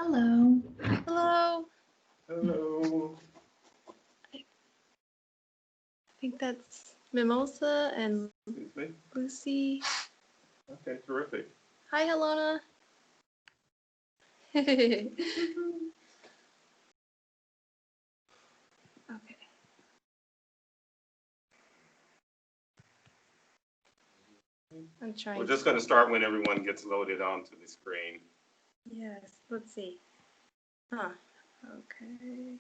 Hello. Hello. Hello. I think that's Mimosa and Excuse me. Lucy. Okay, terrific. Hi, Helena. Okay. I'm trying. We're just going to start when everyone gets loaded onto the screen. Yes, let's see. Huh. Okay.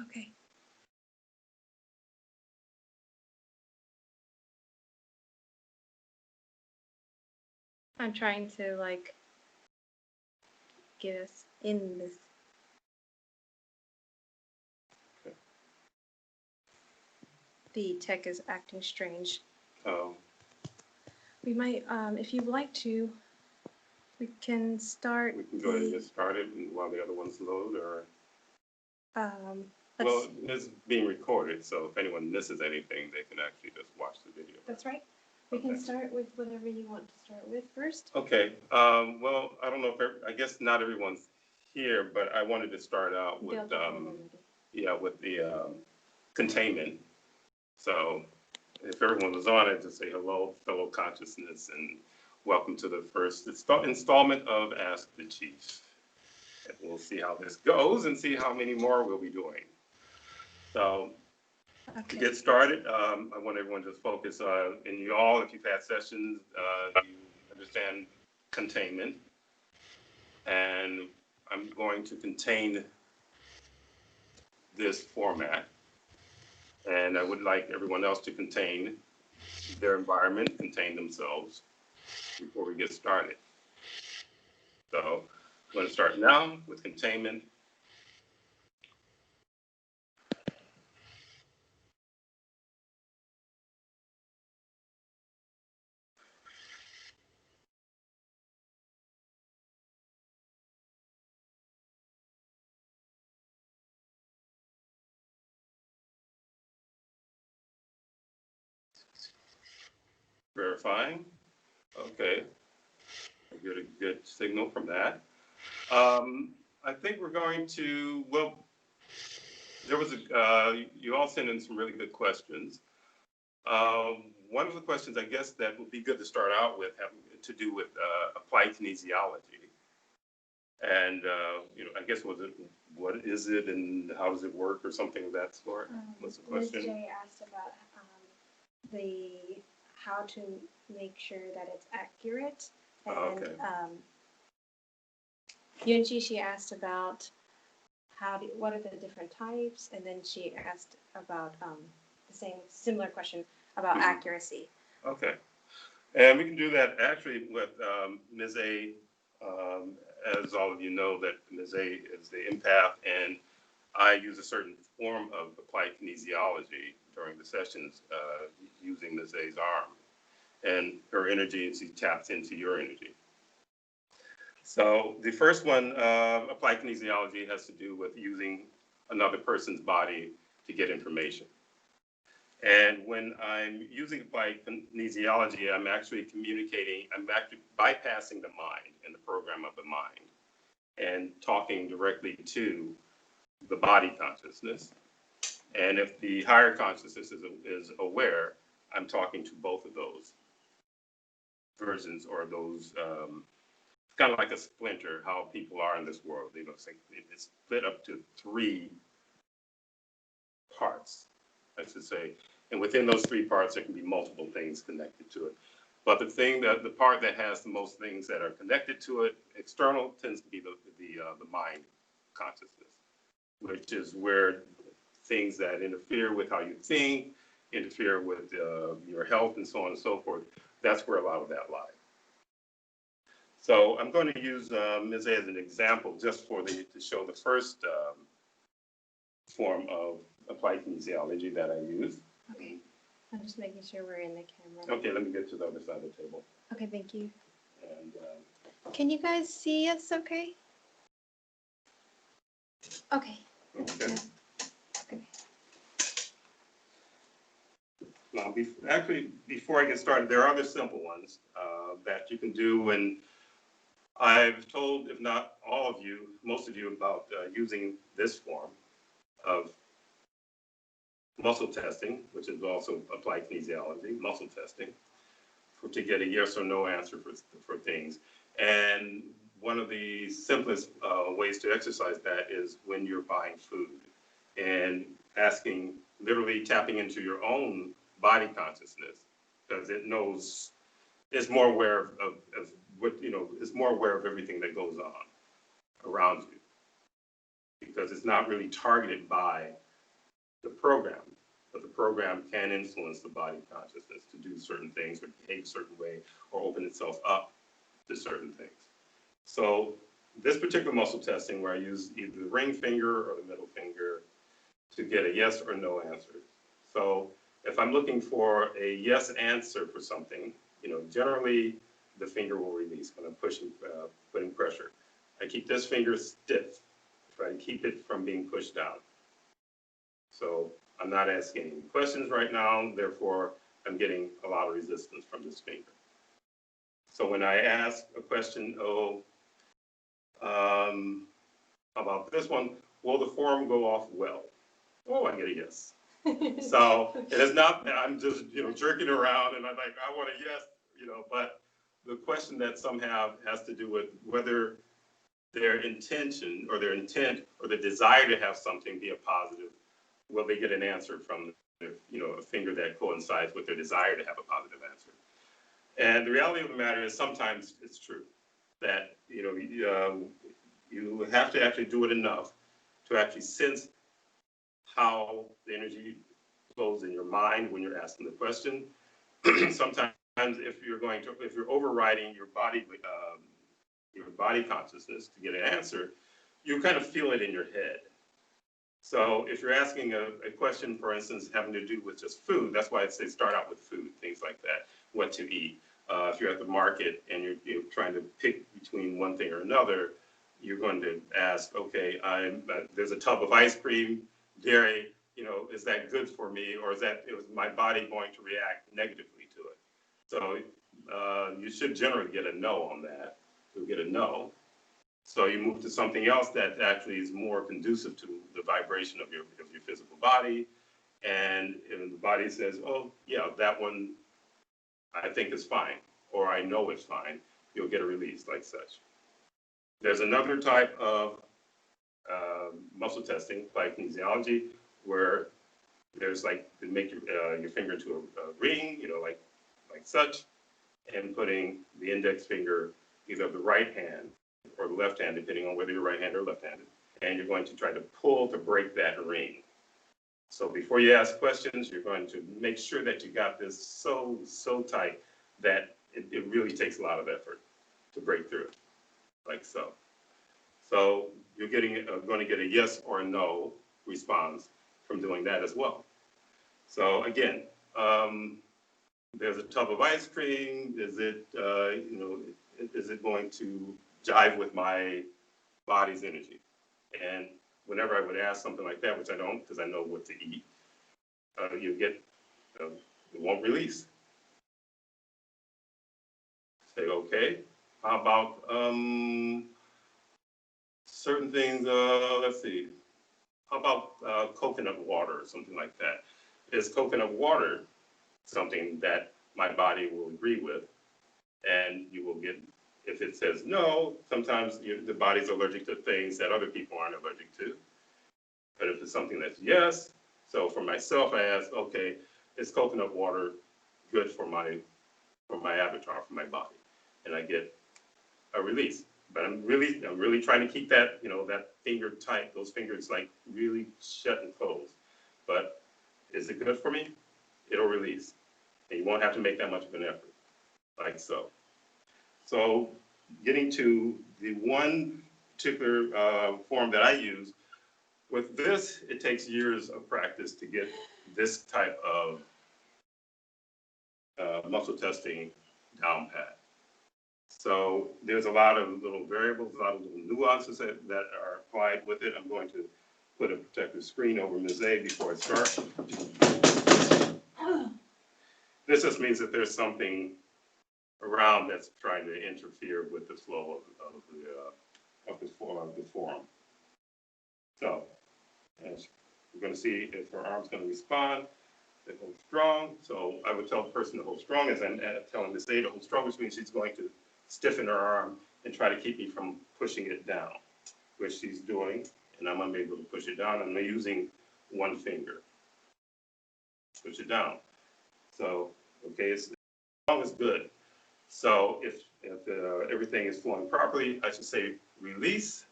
Okay. I'm trying to like get us in this. Okay. The tech is acting strange. Oh, We might, if you'd like to, we can start. we can go ahead and get started while the other ones load, or Let's, well, it's being recorded, so if anyone misses anything, they can actually just watch the video. that's right. We Okay. can start with whatever you want to start with first. Okay. Well, I don't know if I guess not everyone's here, but I wanted to start out with with the containment. So if everyone was on it, just say hello, fellow consciousness, and welcome to the first installment of Ask the Chief. And we'll see how this goes and see how many more we'll be doing. So to get started, I want everyone to just focus on, and you all, if you've had sessions, you understand containment. And I'm going to contain this format. And I would like everyone else to contain their environment, contain themselves before we get started. So I'm going to start now with containment. Verifying. Okay. I get a good signal from that. I think we're going to, well, there was you all sent in some really good questions. One of the questions, I guess, that would be good to start out with having to do with applied kinesiology. And, I guess, what is it and how does it work or something of that sort? What's the question? Ms. J asked about how to make sure that it's accurate. And okay. Yunji, she asked about what are the different types, and then she asked about the similar question about accuracy. Okay, and we can do that actually with Ms. A. As all of you know, that Ms. A is the empath, and I use a certain form of applied kinesiology during the sessions using Ms. A's arm and her energy, and she taps into your energy. So the first one, applied kinesiology, has to do with using another person's body to get information. And when I'm using applied kinesiology, I'm actually communicating, I'm actually bypassing the mind and the program of the mind and talking directly to the body consciousness. And if the higher consciousness is aware, I'm talking to both of those versions or those kind of like a splinter, how people are in this world. It's split up to 3 parts, I should say. And within those 3 parts, there can be multiple things connected to it. But the part that has the most things that are connected to it, external, tends to be the mind consciousness, which is where things that interfere with how you think, interfere with your health, and so on and so forth, that's where a lot of that lies. So I'm going to use Ms. A as an example just to show the first form of applied kinesiology that I use. Okay, I'm just making sure we're in the camera. Okay, let me get to the other side of the table. Okay, thank you. And can you guys see us okay? Okay. okay. Okay. Now Actually, before I get started, there are other simple ones that you can do, and I've told, if not all of you, most of you, about using this form of muscle testing, which is also applied kinesiology, muscle testing, to get a yes or no answer for things. And one of the simplest ways to exercise that is when you're buying food and asking, literally tapping into your own body consciousness, because it knows, it's more aware of what, it's more aware of everything that goes on around you, because it's not really targeted by the program, but the program can influence the body consciousness to do certain things or behave a certain way or open itself up to certain things. So this particular muscle testing, where I use either the ring finger or the middle finger to get a yes or no answer. So if I'm looking for a yes answer for something, generally the finger will release when I'm putting pressure. I keep this finger stiff, try to keep it from being pushed down. So I'm not asking any questions right now, therefore I'm getting a lot of resistance from this finger. So when I ask a question, about this one, will the form go off well? Oh, I get a yes. So it is not that I'm just, jerking around and I'm like, I want a yes, but the question that some have has to do with whether their intention or their intent or the desire to have something be a positive. Will they get an answer from a finger that coincides with their desire to have a positive answer? And the reality of the matter is sometimes it's true that, you have to actually do it enough to actually sense how the energy flows in your mind when you're asking the question. Sometimes if you're overriding your body consciousness to get an answer, you kind of feel it in your head. So if you're asking a question, for instance, having to do with just food, that's why I say start out with food, things like that, what to eat. If you're at the market and you're trying to pick between one thing or another, you're going to ask, okay, there's a tub of ice cream, dairy, is that good for me, or is my body going to react negatively to it? So you should generally get a no on that. You'll get a no. So you move to something else that actually is more conducive to the vibration of your physical body, and the body says, oh yeah, that one I think is fine, or I know it's fine. You'll get a release like such. There's another type of muscle testing, like kinesiology, where there's like to make your finger into a ring, like such, and putting the index finger either of the right hand or the left hand, depending on whether you're right-handed or left-handed, and you're going to try to pull to break that ring. So before you ask questions, you're going to make sure that you got this so tight that it really takes a lot of effort to break through it, like so. So you're going to get a yes or a no response from doing that as well. So again, there's a tub of ice cream. Is it, is it going to jive with my body's energy? And whenever I would ask something like that, which I don't, because I know what to eat, you get, it won't release. Say, okay, how about certain things, let's see, how about coconut water or something like that? Is coconut water something that my body will agree with? And you will get, if it says no, sometimes the body's allergic to things that other people aren't allergic to. But if it's something that's yes, so for myself, I ask, okay, is coconut water good for my avatar, for my body? And I get a release. But I'm really trying to keep that, that finger tight, those fingers like really shut and closed. But is it good for me? It'll release. And you won't have to make that much of an effort, like so. So getting to the one particular form that I use, with this, it takes years of practice to get this type of muscle testing down pat. So there's a lot of little variables, a lot of little nuances that are applied with it. I'm going to put a protective screen over Ms. A before I start. This just means that there's something around that's trying to interfere with the flow of the forum. So, as we're going to see if her arm's going to respond. They hold strong. So I would tell the person to hold strong as I'm telling the say to hold strong, which means she's going to stiffen her arm and try to keep me from pushing it down, which she's doing, and I'm unable to push it down. I'm using one finger. Push it down. So, okay, it's strong is good. So if everything is flowing properly, I should say release,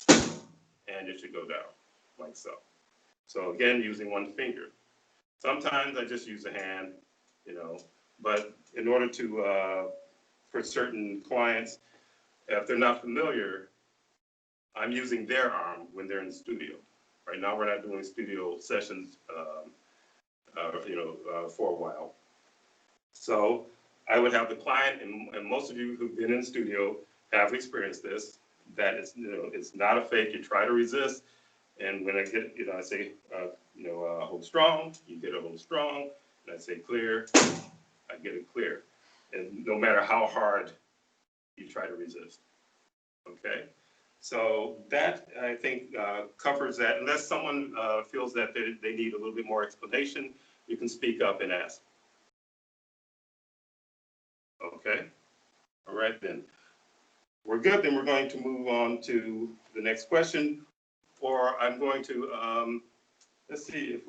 and it should go down, like so. So again, using one finger. Sometimes I just use a hand, but in order to, for certain clients, if they're not familiar, I'm using their arm when they're in the studio. Right now, we're not doing studio sessions, for a while. So I would have the client, and most of you who've been in the studio have experienced this, that it's not a fake. You try to resist, and when I get, I say, hold strong, you get a hold strong, and I say clear, I get it clear. And no matter how hard you try to resist, okay? So that, I think, covers that. Unless someone feels that they need a little bit more explanation, you can speak up and ask. Okay, all right then. We're good, then we're going to move on to the next question, or I'm going to, let's see if,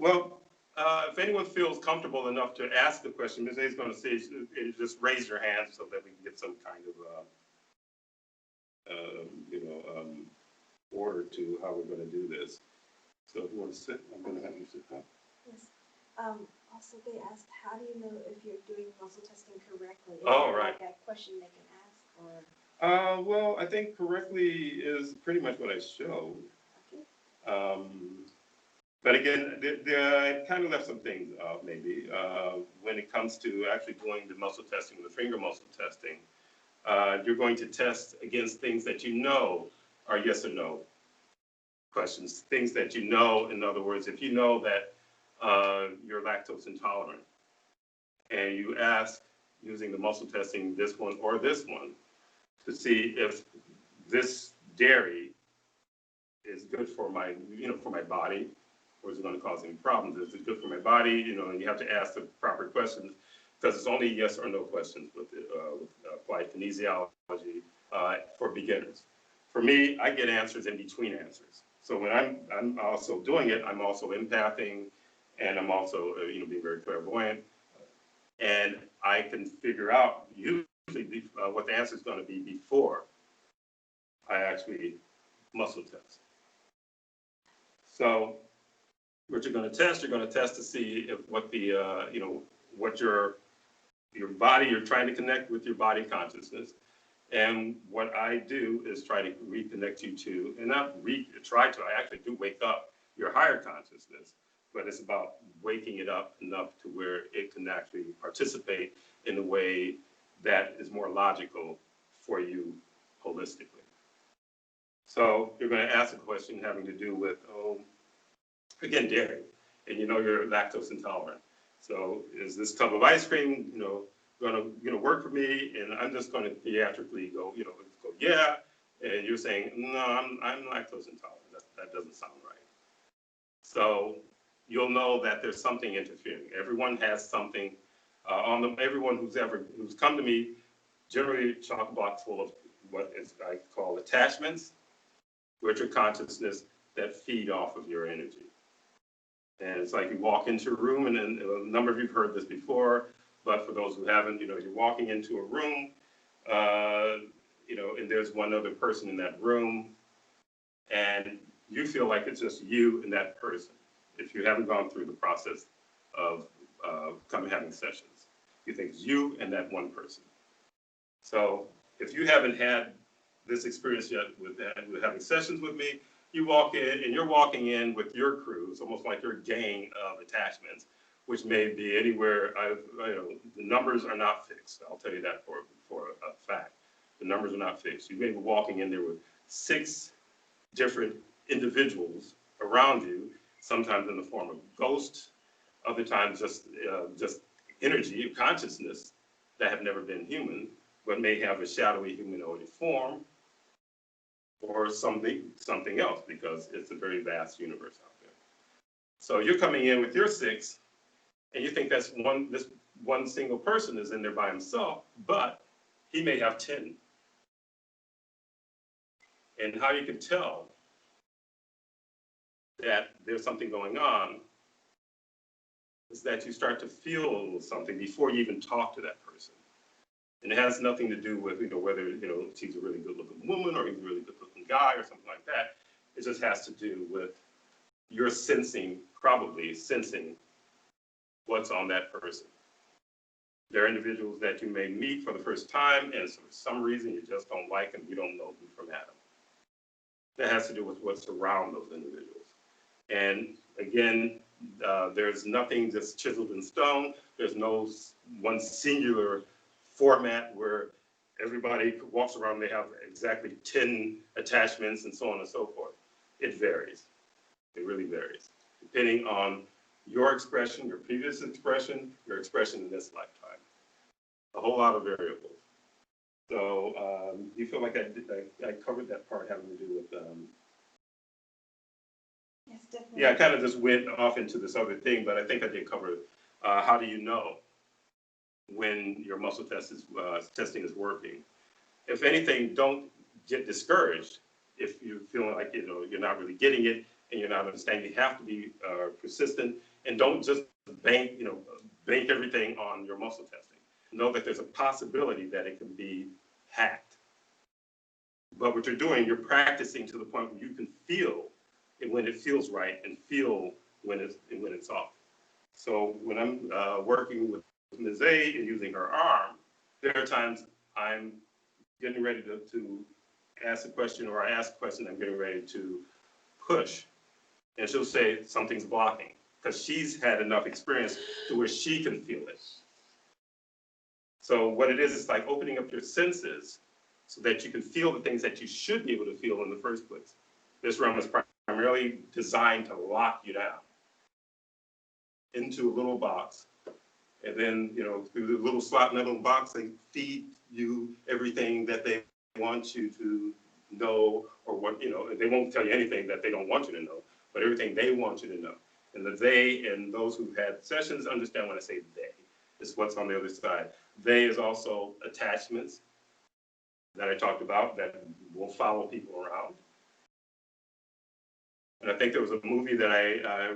if anyone feels comfortable enough to ask the question, Ms. A is going to say, just raise your hand so that we can get some kind of, order to how we're going to do this. So if you want to sit, I'm going to have you sit down. Yes. Also, they asked, how do you know if you're doing muscle testing correctly? Is Oh, there right. like a question they can ask, or? Well, I think correctly is pretty much what I showed. Okay. But again, I kind of left some things out maybe when it comes to actually doing the muscle testing, the finger muscle testing. You're going to test against things that you know are yes or no questions, things that you know. In other words, if you know that you're lactose intolerant and you ask using the muscle testing, this one or this one, to see if this dairy is good for my, for my body, or is it going to cause any problems? Is it good for my body? And you have to ask the proper questions, because it's only yes or no questions with applied kinesiology for beginners. For me, I get answers in between answers. So when I'm also doing it, I'm also empathing, and I'm also being very clairvoyant, and I can figure out usually what the answer is going to be before I actually muscle test. So what you're going to test to see if what the what your body, you're trying to connect with your body consciousness. And what I do is try to reconnect you to, and not try to, I actually do wake up your higher consciousness, but it's about waking it up enough to where it can actually participate in a way that is more logical for you holistically. So you're going to ask a question having to do with, again, dairy, and you're lactose intolerant. So is this tub of ice cream, going to work for me? And I'm just going to theatrically go, yeah. And you're saying, no, I'm lactose intolerant. That doesn't sound right. So you'll know that there's something interfering. Everyone has something on them. Everyone who's come to me, generally chock block full of what I call attachments, which are consciousness that feed off of your energy. And it's like you walk into a room, and then a number of you have heard this before, but for those who haven't, you're walking into a room, and there's one other person in that room, and you feel like it's just you and that person. If you haven't gone through the process of having sessions, you think it's you and that one person. So if you haven't had this experience yet with having sessions with me, you walk in, and you're walking in with your crew. It's almost like your gang of attachments, which may be anywhere. The numbers are not fixed. I'll tell you that for a fact. The numbers are not fixed. You may be walking in there with 6 different individuals around you, sometimes in the form of ghosts, other times just energy, consciousness that have never been human, but may have a shadowy humanoid form, or something else, because it's a very vast universe out there. So you're coming in with your 6, and you think this one single person is in there by himself, but he may have 10. And how you can tell that there's something going on is that you start to feel a little something before you even talk to that person. And it has nothing to do with, whether, she's a really good looking woman or he's a really good looking guy or something like that. It just has to do with your probably sensing what's on that person. There are individuals that you may meet for the first time, and for some reason you just don't like them. You don't know them from Adam. That has to do with what's around those individuals. And again, there's nothing just chiseled in stone. There's no one singular format where everybody walks around and they have exactly 10 attachments and so on and so forth. It varies. It really varies, depending on your expression, your previous expression, your expression in this lifetime. A whole lot of variables. So you feel like I covered that part having to do with Yes, definitely. yeah, I kind of just went off into this other thing, but I think I did cover how do you know when your muscle testing is working. If anything, don't get discouraged if you're feeling like you're not really getting it and you're not understanding. You have to be persistent, and don't just bank everything on your muscle testing. Know that there's a possibility that it can be hacked. But what you're doing, you're practicing to the point where you can feel it when it feels right and feel when it's off. So when I'm working with Ms. A and using her arm, there are times I'm getting ready to ask a question, or I ask a question, I'm getting ready to push. And she'll say something's blocking, because she's had enough experience to where she can feel it. So what it is like opening up your senses so that you can feel the things that you should be able to feel in the first place. This realm is primarily designed to lock you down into a little box. And then, through the little slot in that little box, they feed you everything that they want you to know, or what, they won't tell you anything that they don't want you to know, but everything they want you to know. And the they and those who've had sessions understand when I say they, is what's on the other side. They is also attachments that I talked about that will follow people around. And I think there was a movie that I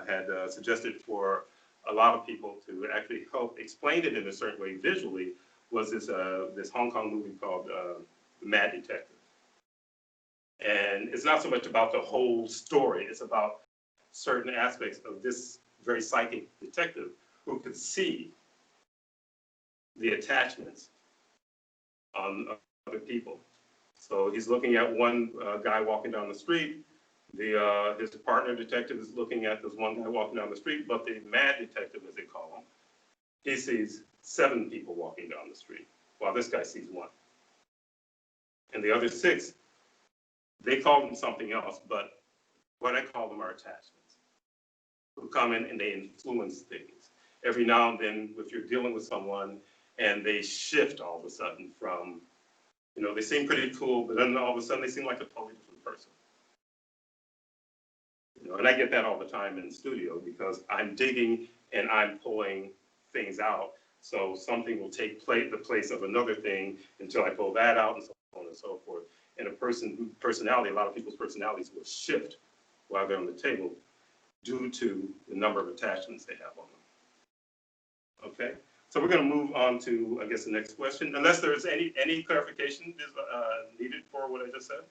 had suggested for a lot of people to actually help explain it in a certain way visually, was this Hong Kong movie called The Mad Detective. And it's not so much about the whole story, it's about certain aspects of this very psychic detective who could see the attachments on other people. So he's looking at one guy walking down the street. His partner detective is looking at this one guy walking down the street, but the mad detective, as they call him, he sees 7 people walking down the street, while this guy sees 1. And the other 6, they call them something else, but what I call them are attachments, who come in and they influence things. Every now and then, if you're dealing with someone and they shift all of a sudden from, they seem pretty cool, but then all of a sudden they seem like a totally different person. And I get that all the time in the studio, because I'm digging and I'm pulling things out. So something will take the place of another thing until I pull that out, and so on and so forth. And a lot of people's personalities will shift while they're on the table due to the number of attachments they have on them. Okay, so we're going to move on to, I guess, the next question, unless there's any clarification needed for what I just said.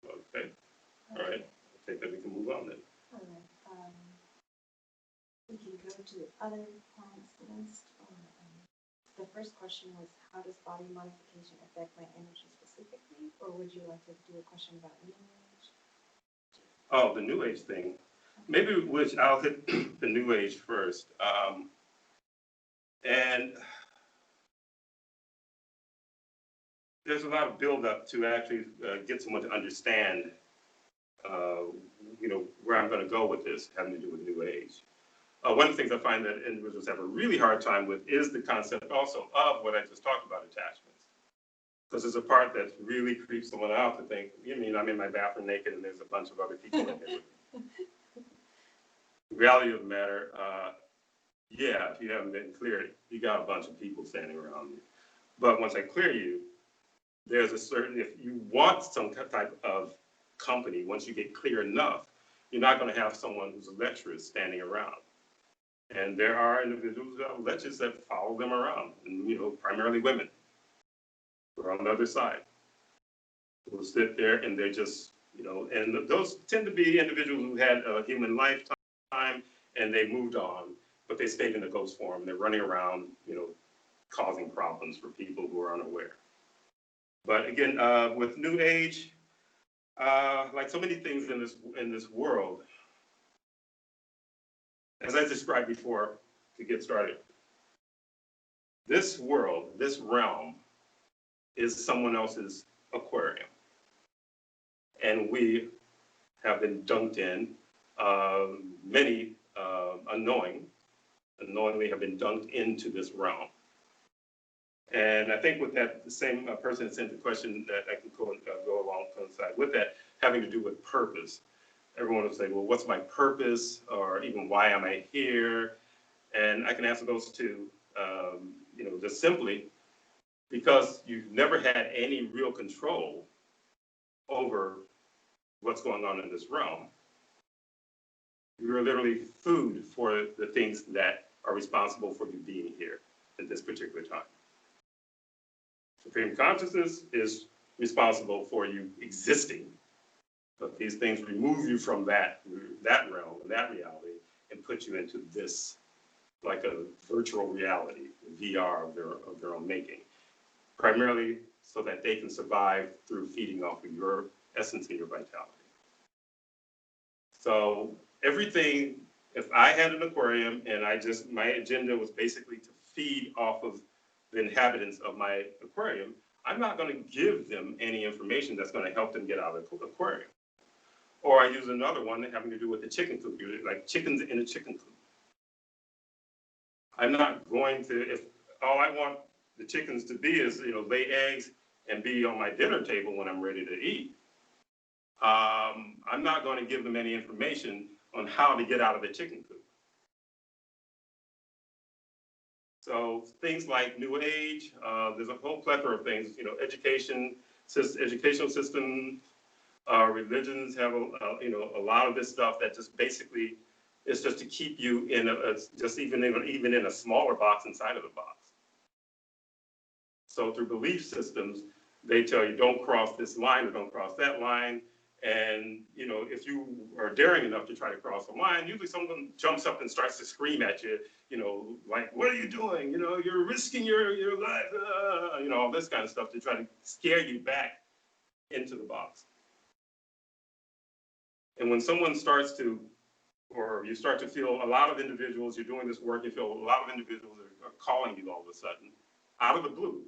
Okay, all right. I think that we can move on then. All right. We can go to other points list. The first question was, how does body modification affect my energy specifically? Or would you like to do a question about New Age? Oh, the New Age thing. Maybe I'll hit the New Age first. And there's a lot of buildup to actually get someone to understand where I'm going to go with this having to do with New Age. One of the things I find that individuals have a really hard time with is the concept also of what I just talked about, attachments. Because there's a part that really creeps someone out to think, you mean I'm in my bathroom naked and there's a bunch of other people in here with me. The reality of the matter, yeah, if you haven't been cleared, you got a bunch of people standing around you. But once I clear you, there's a certain, if you want some type of company, once you get clear enough, you're not going to have someone who's a lecturer standing around. And there are individuals who have lectures that follow them around, and, primarily women who are on the other side, who will sit there and they're just, and those tend to be individuals who had a human lifetime and they moved on, but they stayed in the ghost form. They're running around, causing problems for people who are unaware. But again, with New Age, like so many things in this world, as I described before, to get started, this world, this realm, is someone else's aquarium. And we have been dunked in, many unknowingly have been dunked into this realm. And I think with that, the same person sent the question that I can go along coincide with that, having to do with purpose. Everyone will say, well, what's my purpose? Or even why am I here? And I can answer those two, just simply because you've never had any real control over what's going on in this realm. You're literally food for the things that are responsible for you being here at this particular time. Supreme consciousness is responsible for you existing, but these things remove you from that realm and that reality and put you into this, like a virtual reality, VR of their own making, primarily so that they can survive through feeding off of your essence and your vitality. So everything, if I had an aquarium and my agenda was basically to feed off of the inhabitants of my aquarium, I'm not going to give them any information that's going to help them get out of the aquarium. Or I use another one having to do with the chicken coop, like chickens in a chicken coop. I'm not going to, if all I want the chickens to be is, lay eggs and be on my dinner table when I'm ready to eat, I'm not going to give them any information on how to get out of the chicken coop. So things like New Age, there's a whole plethora of things, educational system, religions have a lot of this stuff that just basically is just to keep you in even in a smaller box inside of the box. So through belief systems, they tell you don't cross this line or don't cross that line. And, if you are daring enough to try to cross the line, usually someone jumps up and starts to scream at you, like, what are you doing? You're risking your life, all this kind of stuff to try to scare you back into the box. And when someone starts to, or you start to feel a lot of individuals, you're doing this work, you feel a lot of individuals are calling you all of a sudden, out of the blue,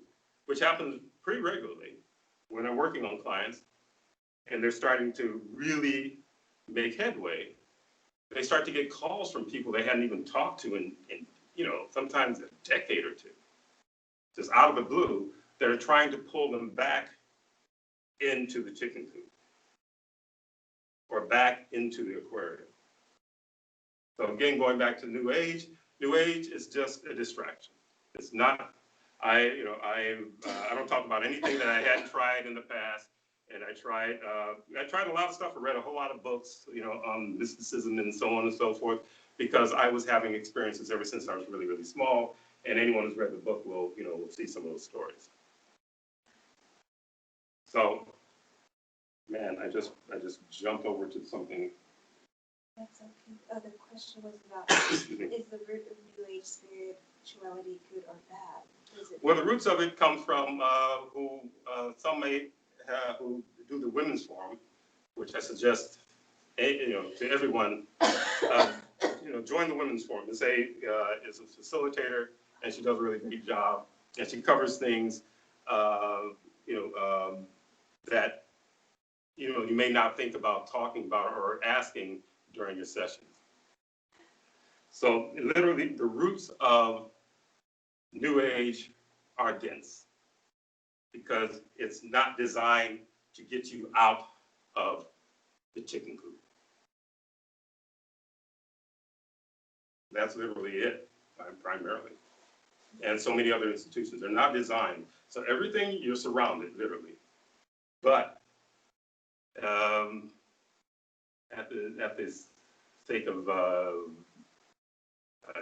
which happens pretty regularly when I'm working on clients, and they're starting to really make headway. They start to get calls from people they hadn't even talked to in sometimes a decade or two, just out of the blue, that are trying to pull them back into the chicken coop or back into the aquarium. So again, going back to New Age is just a distraction. It's not, I don't talk about anything that I hadn't tried in the past. And I tried a lot of stuff. I read a whole lot of books, on mysticism and so on and so forth, because I was having experiences ever since I was really, really small. And anyone who's read the book will see some of those stories. So, man, I just jumped over to something. That's okay. The question was about, is the root of New Age spirituality good or bad? Well, the roots of it come from some may who do the women's forum, which I suggest, to everyone, join the women's forum. Ms. A is a facilitator, and she does a really great job, and she covers things, that you may not think about talking about or asking during your sessions. So literally the roots of New Age are dense because it's not designed to get you out of the chicken coop. That's literally it, primarily. And so many other institutions are not designed. So everything, you're surrounded, literally. But at the sake of, I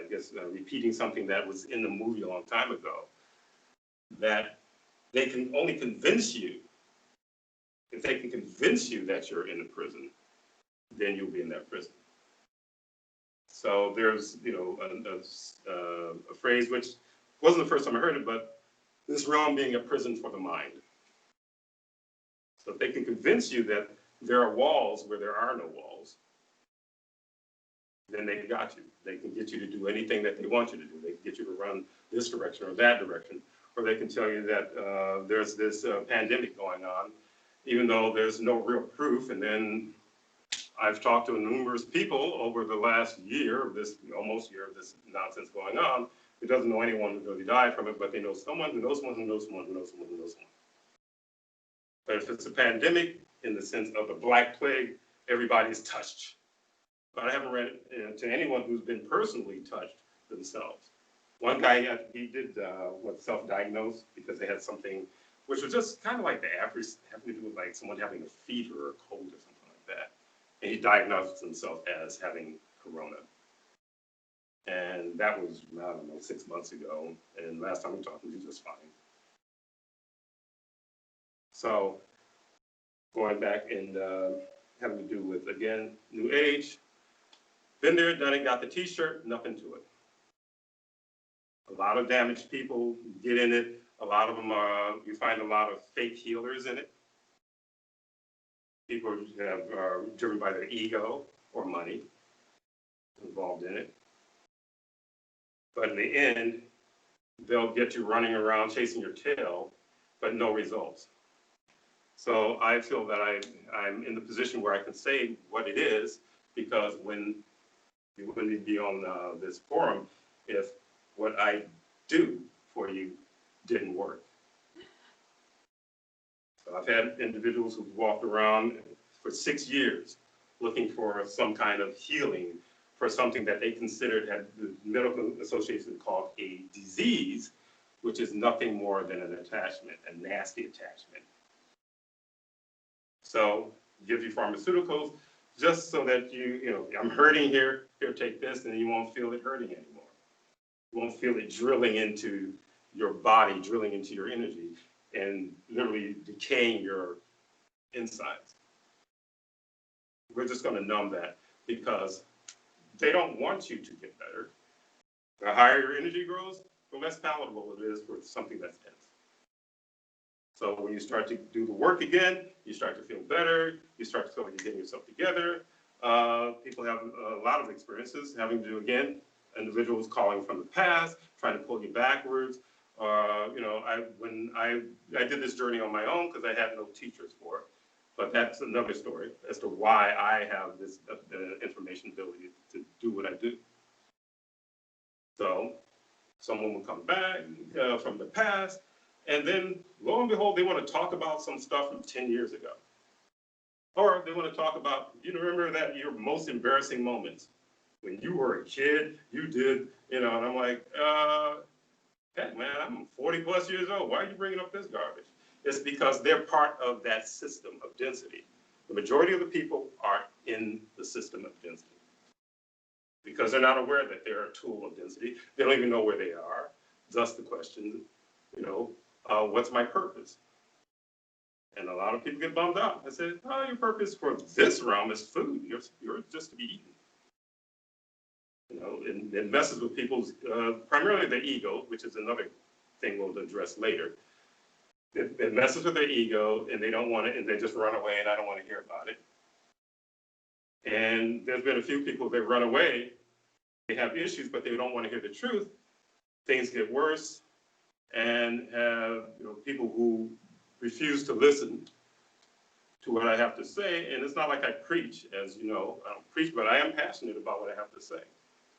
guess, repeating something that was in the movie a long time ago, that they can only convince you, if they can convince you that you're in a prison, then you'll be in that prison. So there's, a phrase which wasn't the first time I heard it, but this realm being a prison for the mind. So if they can convince you that there are walls where there are no walls, then they got you. They can get you to do anything that they want you to do. They can get you to run this direction or that direction, or they can tell you that there's this pandemic going on, even though there's no real proof. And then I've talked to numerous people over the last year of this, almost year of this nonsense going on, who doesn't know anyone who really died from it, but they know someone who knows someone who knows someone who knows someone who knows someone. But if it's a pandemic in the sense of the Black Plague, everybody's touched. But I haven't read it to anyone who's been personally touched themselves. One guy, he did self-diagnose because they had something, which was just kind of like the average, having to do with like someone having a fever or a cold or something like that. And he diagnosed himself as having corona. And that was, I don't know, 6 months ago. And last time we talked, he was just fine. So going back and having to do with, again, New Age, been there, done it, got the t-shirt, nothing to it. A lot of damaged people get in it. A lot of them are, you find a lot of fake healers in it. People are driven by their ego or money involved in it. But in the end, they'll get you running around chasing your tail, but no results. So I feel that I'm in the position where I can say what it is, because when you wouldn't be on this forum if what I do for you didn't work. So I've had individuals who've walked around for 6 years looking for some kind of healing for something that they considered, had the medical association called a disease, which is nothing more than an attachment, a nasty attachment. So give you pharmaceuticals just so that I'm hurting here, take this, and you won't feel it hurting anymore. You won't feel it drilling into your body, drilling into your energy, and literally decaying your insides. We're just going to numb that because they don't want you to get better. The higher your energy grows, the less palatable it is for something that's dense. So when you start to do the work again, you start to feel better, you start to feel like you're getting yourself together. People have a lot of experiences having to do, again, individuals calling from the past, trying to pull you backwards. When I did this journey on my own because I had no teachers for it. But that's another story as to why I have this information ability to do what I do. So someone will come back from the past, and then lo and behold, they want to talk about some stuff from 10 years ago. Or they want to talk about, remember that your most embarrassing moments. When you were a kid, you did, and I'm like, heck man, I'm 40 plus years old. Why are you bringing up this garbage? It's because they're part of that system of density. The majority of the people are in the system of density because they're not aware that they're a tool of density. They don't even know where they are. Thus the question, what's my purpose? And a lot of people get bummed out. I say, oh, your purpose for this realm is food. You're just to be eaten. And it messes with people's, primarily their ego, which is another thing we'll address later. It messes with their ego, and they don't want it, and they just run away, and I don't want to hear about it. And there's been a few people that run away. They have issues, but they don't want to hear the truth. Things get worse, and have people who refuse to listen to what I have to say. And it's not like I preach, as you know, I don't preach, but I am passionate about what I have to say,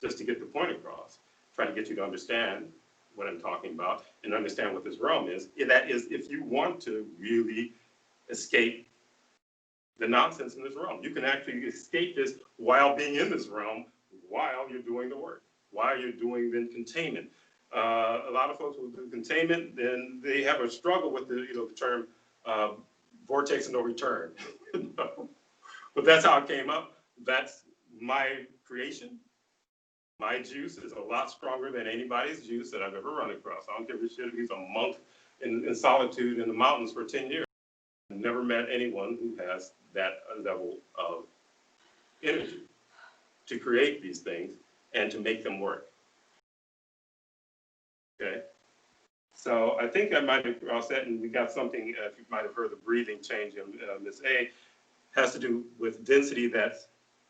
just to get the point across, trying to get you to understand what I'm talking about and understand what this realm is. And that is, if you want to really escape the nonsense in this realm, you can actually escape this while being in this realm, while you're doing the work, while you're doing the containment. A lot of folks will do containment, then they have a struggle with the, the term vortex of no return. But that's how it came up. That's my creation. My juice is a lot stronger than anybody's juice that I've ever run across. I don't give a shit if he's a monk in solitude in the mountains for 10 years. I've never met anyone who has that level of energy to create these things and to make them work. Okay? So I think I might have all said, and we got something, if you might have heard the breathing change in Ms. A, has to do with density that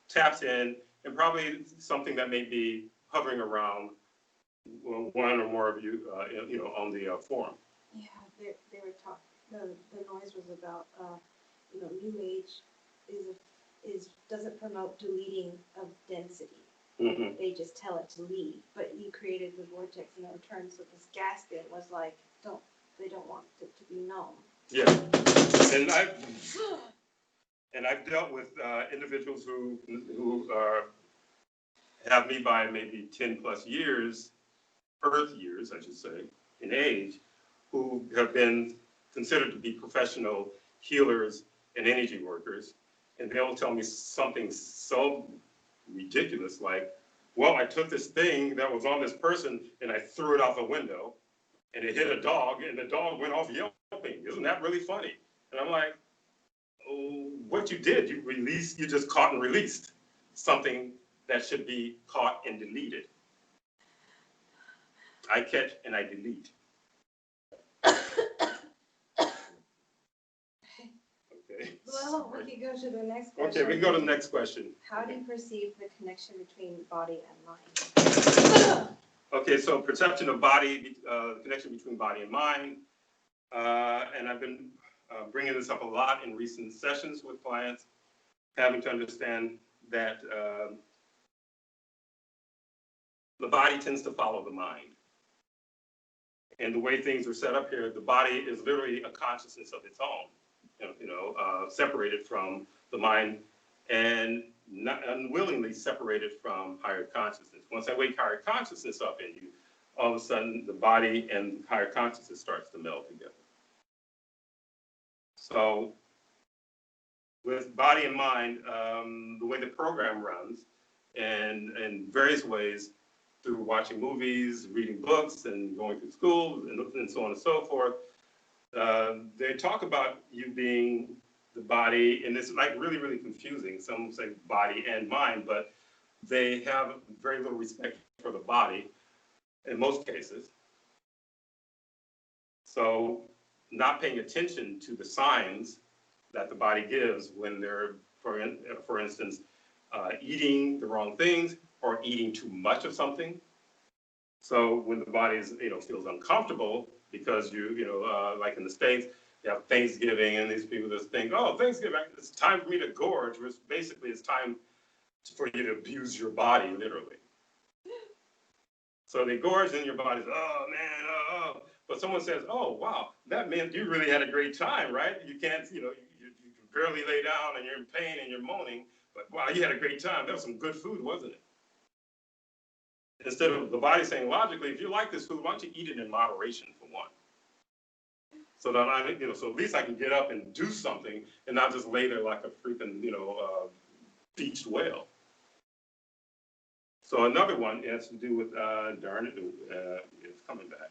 taps in, and probably something that may be hovering around one or more of you, on the forum. Yeah, they were talking. The noise was about, New Age doesn't promote deleting of density. Mm-hmm. They just tell it to leave. But you created the vortex and no return, so this gasket was like, they don't want it to be known. Yeah, and I've dealt with individuals who have me by maybe 10 plus years, Earth years, I should say, in age, who have been considered to be professional healers and energy workers. And they'll tell me something so ridiculous like, well, I took this thing that was on this person and I threw it out the window and it hit a dog and the dog went off yelping. Isn't that really funny? And I'm like, oh, what you did, you just caught and released something that should be caught and deleted. I catch and I delete. Okay. Well, we can go to the next question. Okay, we can go to the next question. How do you perceive the connection between body and mind? Okay, so perception of body, connection between body and mind. And I've been bringing this up a lot in recent sessions with clients, having to understand that the body tends to follow the mind. And the way things are set up here, the body is literally a consciousness of its own, separated from the mind and not unwillingly separated from higher consciousness. Once I wake higher consciousness up in you, all of a sudden the body and higher consciousness starts to meld together. So with body and mind, the way the program runs, and in various ways, through watching movies, reading books, and going through school, and so on and so forth, they talk about you being the body, and it's like really, really confusing. Some say body and mind, but they have very little respect for the body in most cases. So not paying attention to the signs that the body gives when they're, for instance, eating the wrong things or eating too much of something. So when the body is, feels uncomfortable because like in the States, you have Thanksgiving and these people just think, oh, Thanksgiving, it's time for me to gorge, which basically it's time for you to abuse your body, literally. So they gorge and your body's, oh man, oh. But someone says, oh, wow, that meant you really had a great time, right? You can't, you can barely lay down and you're in pain and you're moaning, but wow, you had a great time. That was some good food, wasn't it? Instead of the body saying logically, if you like this food, why don't you eat it in moderation for one? So that so at least I can get up and do something and not just lay there like a freaking, beached whale. So another one has to do with, darn it, it's coming back.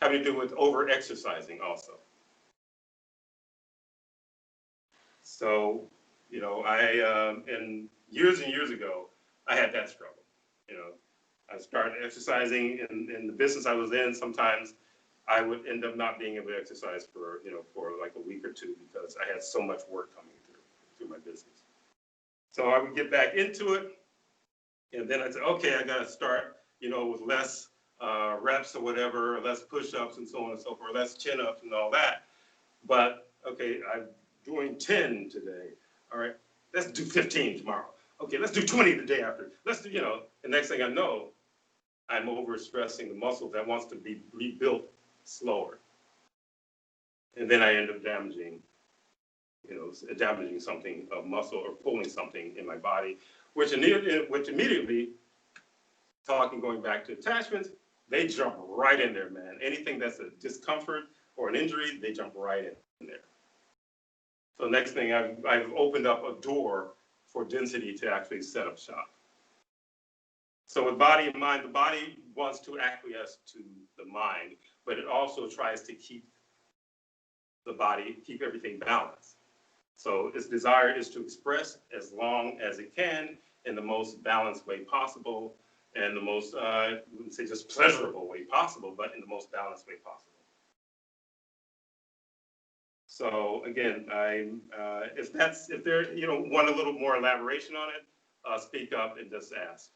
Having to do with over-exercising also. So, and years ago, I had that struggle. I started exercising in the business I was in. Sometimes I would end up not being able to exercise for like a week or two because I had so much work coming through my business. So I would get back into it, and then I'd say, okay, I got to start, with less reps or whatever, or less push-ups and so on and so forth, less chin-ups and all that. But, okay, I'm doing 10 today. All right, let's do 15 tomorrow. Okay, let's do 20 the day after. Let's do, the next thing I know, I'm overstressing the muscle that wants to be rebuilt slower. And then I end up damaging something of muscle or pulling something in my body, which immediately, going back to attachments, they jump right in there, man. Anything that's a discomfort or an injury, they jump right in there. So next thing, I've opened up a door for density to actually set up shop. So with body and mind, the body wants to acquiesce to the mind, but it also tries to keep everything balanced. So its desire is to express as long as it can in the most balanced way possible, and the most, I wouldn't say just pleasurable way possible, but in the most balanced way possible. So again, if there, want a little more elaboration on it, speak up and just ask.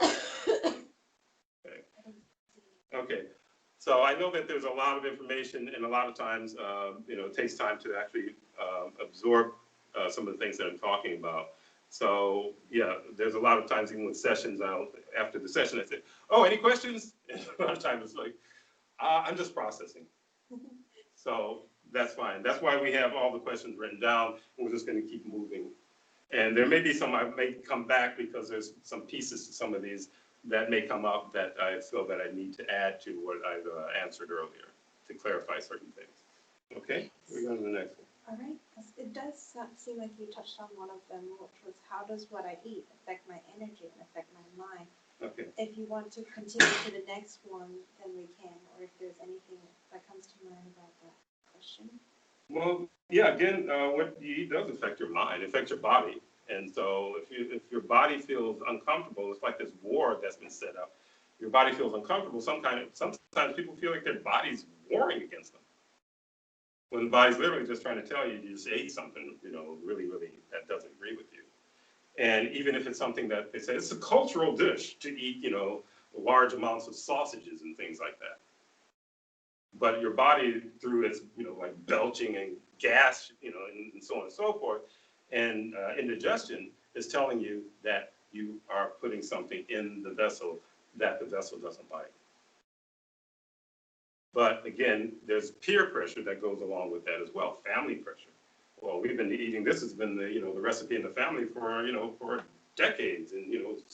Okay. Okay. So I know that there's a lot of information, and a lot of times, it takes time to actually absorb some of the things that I'm talking about. So yeah, there's a lot of times, even with sessions, after the session, I say, "Oh, any questions?" And a lot of times it's like, "I'm just processing." So that's fine. That's why we have all the questions written down, and we're just going to keep moving. And there may be some I may come back because there's some pieces to some of these that may come up that I feel that I need to add to what I've answered earlier to clarify certain things. Okay, we're going to the next one. All right. It does seem like you touched on one of them, which was how does what I eat affect my energy and affect my mind? Okay. If you want to continue to the next one, then we can, or if there's anything that comes to mind about that question. Well, yeah, again, what you eat does affect your mind, affect your body. And so if your body feels uncomfortable, it's like this war that's been set up. Your body feels uncomfortable. Sometimes people feel like their body's warring against them. When the body's literally just trying to tell you just ate something, really, really that doesn't agree with you. And even if it's something that they say it's a cultural dish to eat, large amounts of sausages and things like that. But your body, through its, like belching and gas, and so on and so forth, and indigestion, is telling you that you are putting something in the vessel that the vessel doesn't like. But again, there's peer pressure that goes along with that as well, family pressure. Well, we've been eating, this has been the recipe in the family for decades and,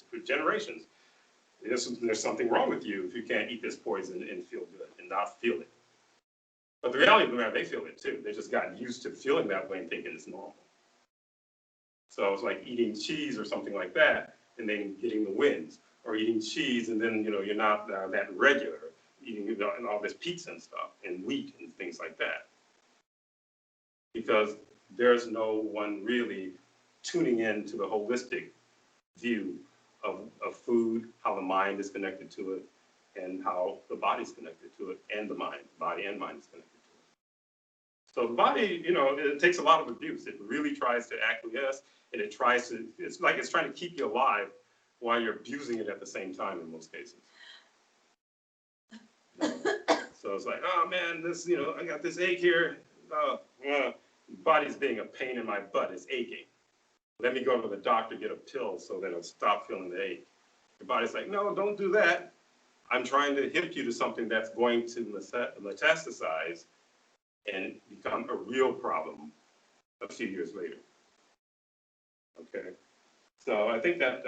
for generations. There's something wrong with you if you can't eat this poison and feel good and not feel it. But the reality of the matter, they feel it too. They just gotten used to feeling that way and thinking it's normal. So it's like eating cheese or something like that, and then getting the wins, or eating cheese and then you're not that regular, eating and all this pizza and stuff, and wheat and things like that. Because there's no one really tuning in to the holistic view of food, how the mind is connected to it, and how the body's connected to it, and the body and mind is connected to it. So the body, it takes a lot of abuse. It really tries to acquiesce, and it's like it's trying to keep you alive while you're abusing it at the same time in most cases. So it's like, oh man, this, I got this ache here. Body's being a pain in my butt. It's aching. Let me go to the doctor, get a pill so that it'll stop feeling the ache. Your body's like, no, don't do that. I'm trying to hip you to something that's going to metastasize and become a real problem a few years later. Okay. So I think that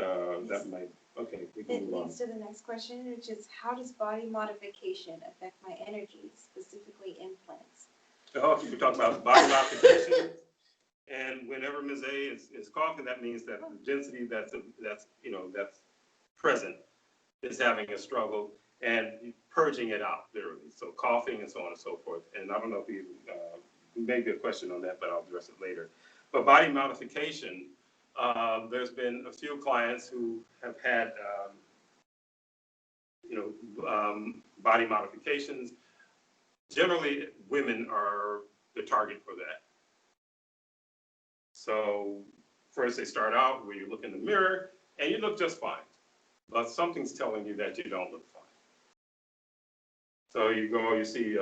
might, okay, we can move on. It leads to the next question, which is how does body modification affect my energy, specifically implants? Oh, we talk about body modification. And whenever Ms. A is coughing, that means that the density that's present is having a struggle and purging it out, literally. So coughing and so on and so forth. And I don't know if maybe a question on that, but I'll address it later. But body modification, there's been a few clients who have had, body modifications. Generally, women are the target for that. So first they start out where you look in the mirror and you look just fine, but something's telling you that you don't look fine. So you go, you see,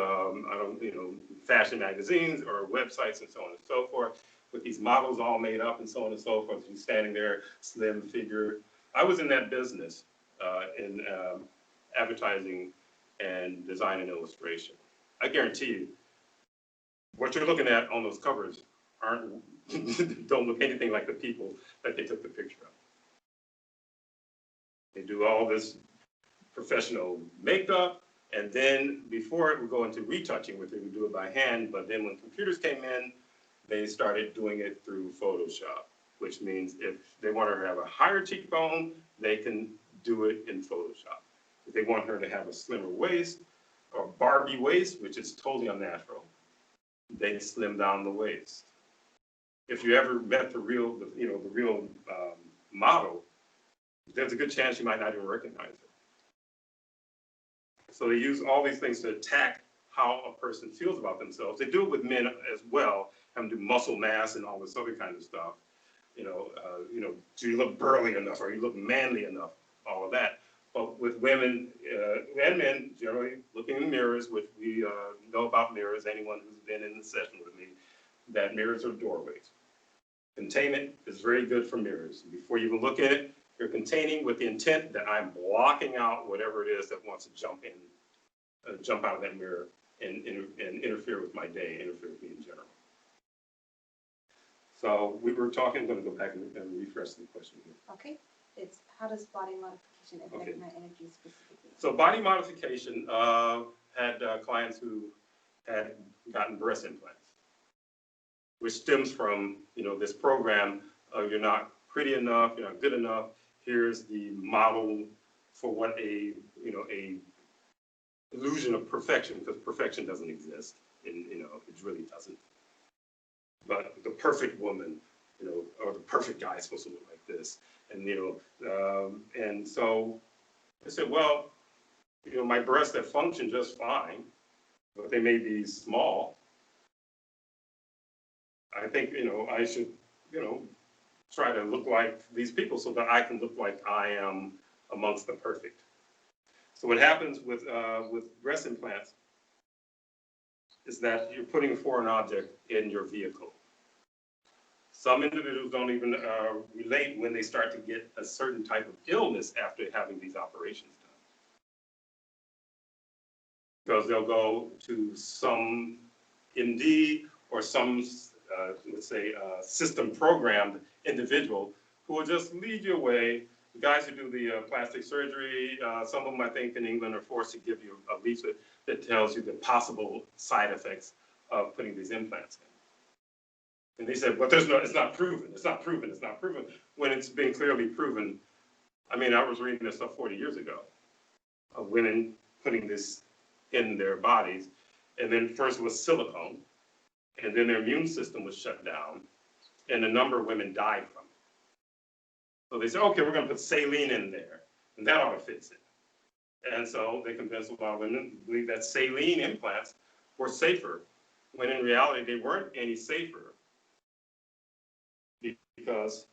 fashion magazines or websites and so on and so forth, with these models all made up and so on and so forth. You standing there, slim figure. I was in that business in advertising and design and illustration. I guarantee you, what you're looking at on those covers don't look anything like the people that they took the picture of. They do all this professional makeup, and then before it would go into retouching, which they would do it by hand, but then when computers came in, they started doing it through Photoshop, which means if they want her to have a higher cheekbone, they can do it in Photoshop. If they want her to have a slimmer waist or Barbie waist, which is totally unnatural, they slim down the waist. If you ever met the real model, there's a good chance you might not even recognize her. So they use all these things to attack how a person feels about themselves. They do it with men as well, have them do muscle mass and all this other kind of stuff. Do you look burly enough, or you look manly enough, all of that. But with women and men, generally looking in mirrors, which we know about mirrors, anyone who's been in the session with me, that mirrors are doorways. Containment is very good for mirrors. Before you even look at it, you're containing with the intent that I'm blocking out whatever it is that wants to jump out of that mirror and interfere with my day, interfere with me in general. So we were talking, I'm going to go back and refresh the question here. Okay, it's how does body modification affect my energy specifically? So body modification had clients who had gotten breast implants, which stems from this program. You're not pretty enough, you're not good enough. Here's the model for what a illusion of perfection, because perfection doesn't exist, and it really doesn't. But the perfect woman, or the perfect guy is supposed to look like this, and and so I said, well, my breasts that function just fine, but they may be small. I think I should try to look like these people so that I can look like I am amongst the perfect. So what happens with breast implants is that you're putting a foreign object in your vehicle. Some individuals don't even relate when they start to get a certain type of illness after having these operations done. Because they'll go to some MD or some, let's say, system programmed individual who will just lead you away. The guys who do the plastic surgery, some of them I think in England are forced to give you a leaflet that tells you the possible side effects of putting these implants in. And they said, but it's not proven, it's not proven, it's not proven, when it's been clearly proven. I mean, I was reading this stuff 40 years ago of women putting this in their bodies, and then first it was silicone, and then their immune system was shut down, and a number of women died from it. So they said, okay, we're going to put saline in there, and that ought to fix it. And so they convinced a lot of women to believe that saline implants were safer, when in reality they weren't any safer, because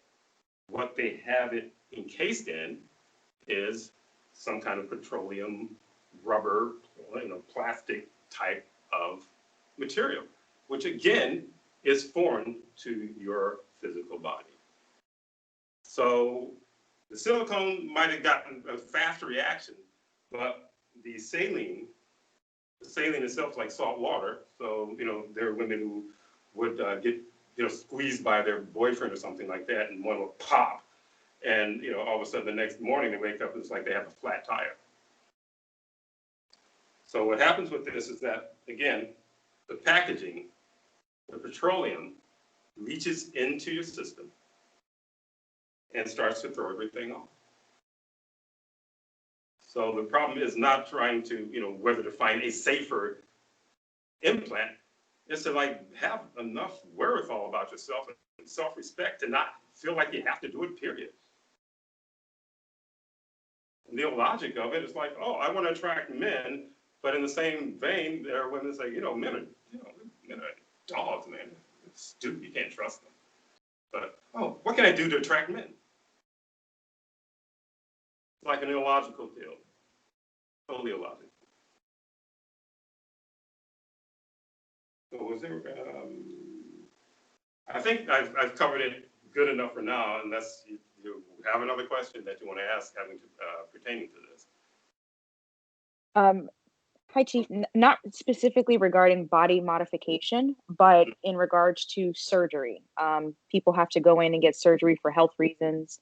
what they have it encased in is some kind of petroleum, rubber, plastic type of material, which again is foreign to your physical body. So the silicone might have gotten a fast reaction, but the saline itself is like salt water. So, there are women who would get squeezed by their boyfriend or something like that, and one will pop, and all of a sudden the next morning they wake up and it's like they have a flat tire. So what happens with this is that, again, the packaging, the petroleum, leaches into your system and starts to throw everything off. So the problem is not trying to, whether to find a safer implant. It's to have enough wherewithal about yourself and self-respect to not feel like you have to do it, period. And the logic of it is like, oh, I want to attract men, but in the same vein, there are women that say, men are dogs, man. It's stupid, you can't trust them. But, oh, what can I do to attract men? It's like an illogical deal, totally illogical. So was there, I think I've covered it good enough for now, unless you have another question that you want to ask having to, pertaining to this. Um, Hi, Chief. Not specifically regarding body modification, but in regards to surgery. People have to go in and get surgery for health reasons,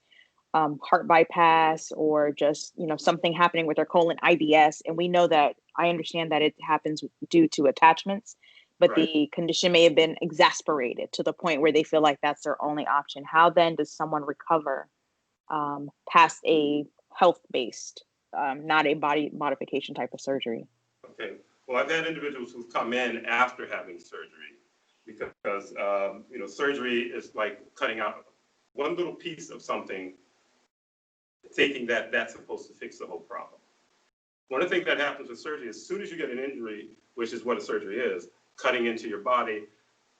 heart bypass, or just something happening with their colon, IBS. And we know that I understand that it happens due to attachments, but Right. the condition may have been exasperated to the point where they feel like that's their only option. How then does someone recover past a health-based, not a body modification type of surgery? Okay. Well, I've had individuals who've come in after having surgery because, surgery is like cutting out one little piece of something, thinking that that's supposed to fix the whole problem. One of the things that happens with surgery, as soon as you get an injury, which is what a surgery is, cutting into your body,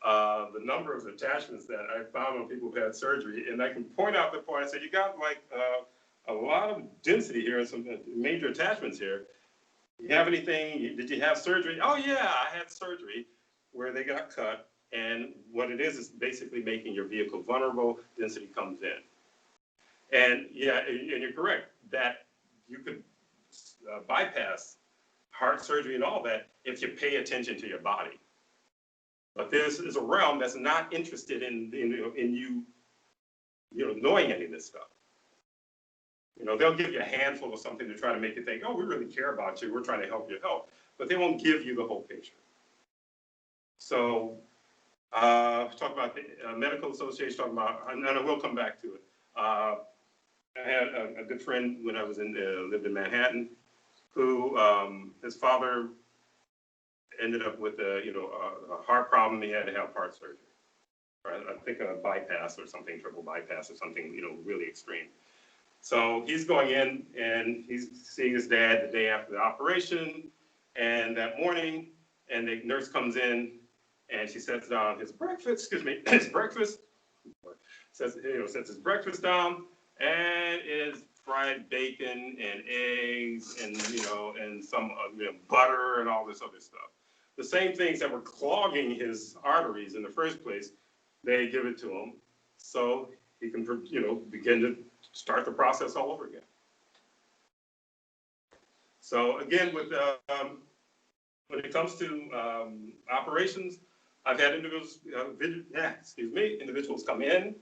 the number of attachments that I found on people who've had surgery, and I can point out the point, I said, you got like a lot of density here and some major attachments here. You have anything, did you have surgery? Oh yeah, I had surgery where they got cut. And what it is basically making your vehicle vulnerable, density comes in. And yeah, and you're correct that you could bypass heart surgery and all that if you pay attention to your body. But this is a realm that's not interested in you knowing any of this stuff. They'll give you a handful of something to try to make you think, oh, we really care about you. We're trying to help your health. But they won't give you the whole picture. So talk about the medical association, talking about, and I will come back to it. I had a good friend when I was lived in Manhattan, who his father ended up with a heart problem. He had to have heart surgery. Or I think a bypass or something, triple bypass or something, really extreme. So he's going in and he's seeing his dad the day after the operation. And that morning, and the nurse comes in and she sets down his breakfast, sets his breakfast down, and is fried bacon and eggs and, and some butter and all this other stuff. The same things that were clogging his arteries in the first place, they give it to him so he can, begin to start the process all over again. So again, with when it comes to operations, I've had individuals come in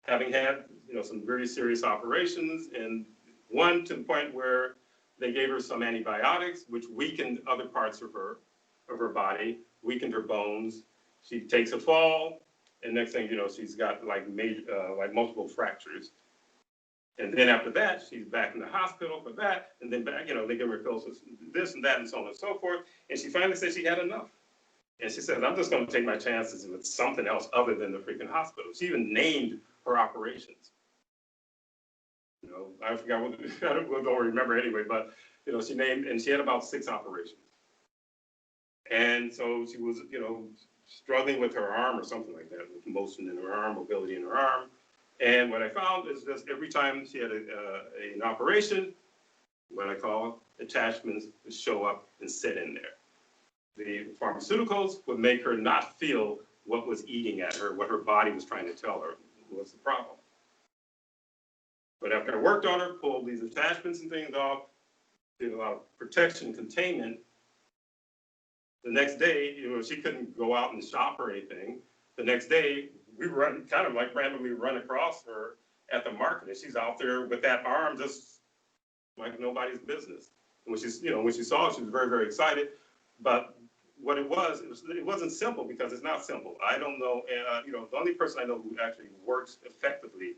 having had some very serious operations, and one to the point where they gave her some antibiotics, which weakened other parts of her body, weakened her bones. She takes a fall, and next thing you know, she's got like multiple fractures. And then after that, she's back in the hospital for that, and then back, they give her pills, this and that, and so on and so forth. And she finally said she had enough. And she said, I'm just going to take my chances with something else other than the freaking hospital. She even named her operations. I forgot what, I don't remember anyway, but, she named, and she had about 6 operations. And so she was, struggling with her arm or something like that, with motion in her arm, mobility in her arm. And what I found is just every time she had an operation, what I call attachments would show up and sit in there. The pharmaceuticals would make her not feel what was eating at her, what her body was trying to tell her was the problem. But after I worked on her, pulled these attachments and things off, did a lot of protection, containment, the next day, she couldn't go out and shop or anything. The next day, we kind of like randomly run across her at the market, and she's out there with that arm just like nobody's business. And when she saw it, she was very, very excited. But what it wasn't simple, because it's not simple. I don't know, the only person I know who actually works effectively,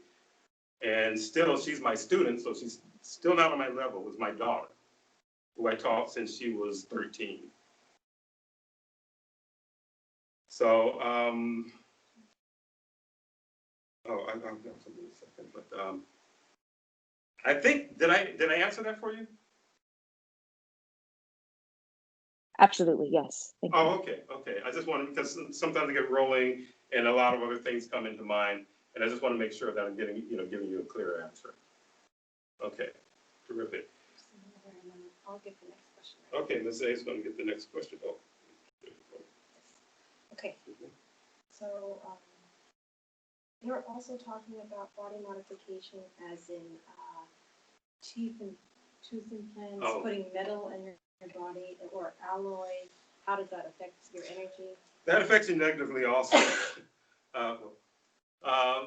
and still she's my student, so she's still not on my level, was my daughter, who I taught since she was 13. So, I'll have something in a second, but I think, did I answer that for you? Absolutely, yes. Thank you. Oh, okay. I just wanted, because sometimes I get rolling and a lot of other things come into mind, and I just want to make sure that I'm giving you a clear answer. Okay, terrific. I'll get the next question. Okay, Ms. A is going to get the next question. Oh. Okay. So they were also talking about body modification, as in tooth implants, putting metal in your body, or alloy. How does that affect your energy? That affects you negatively also.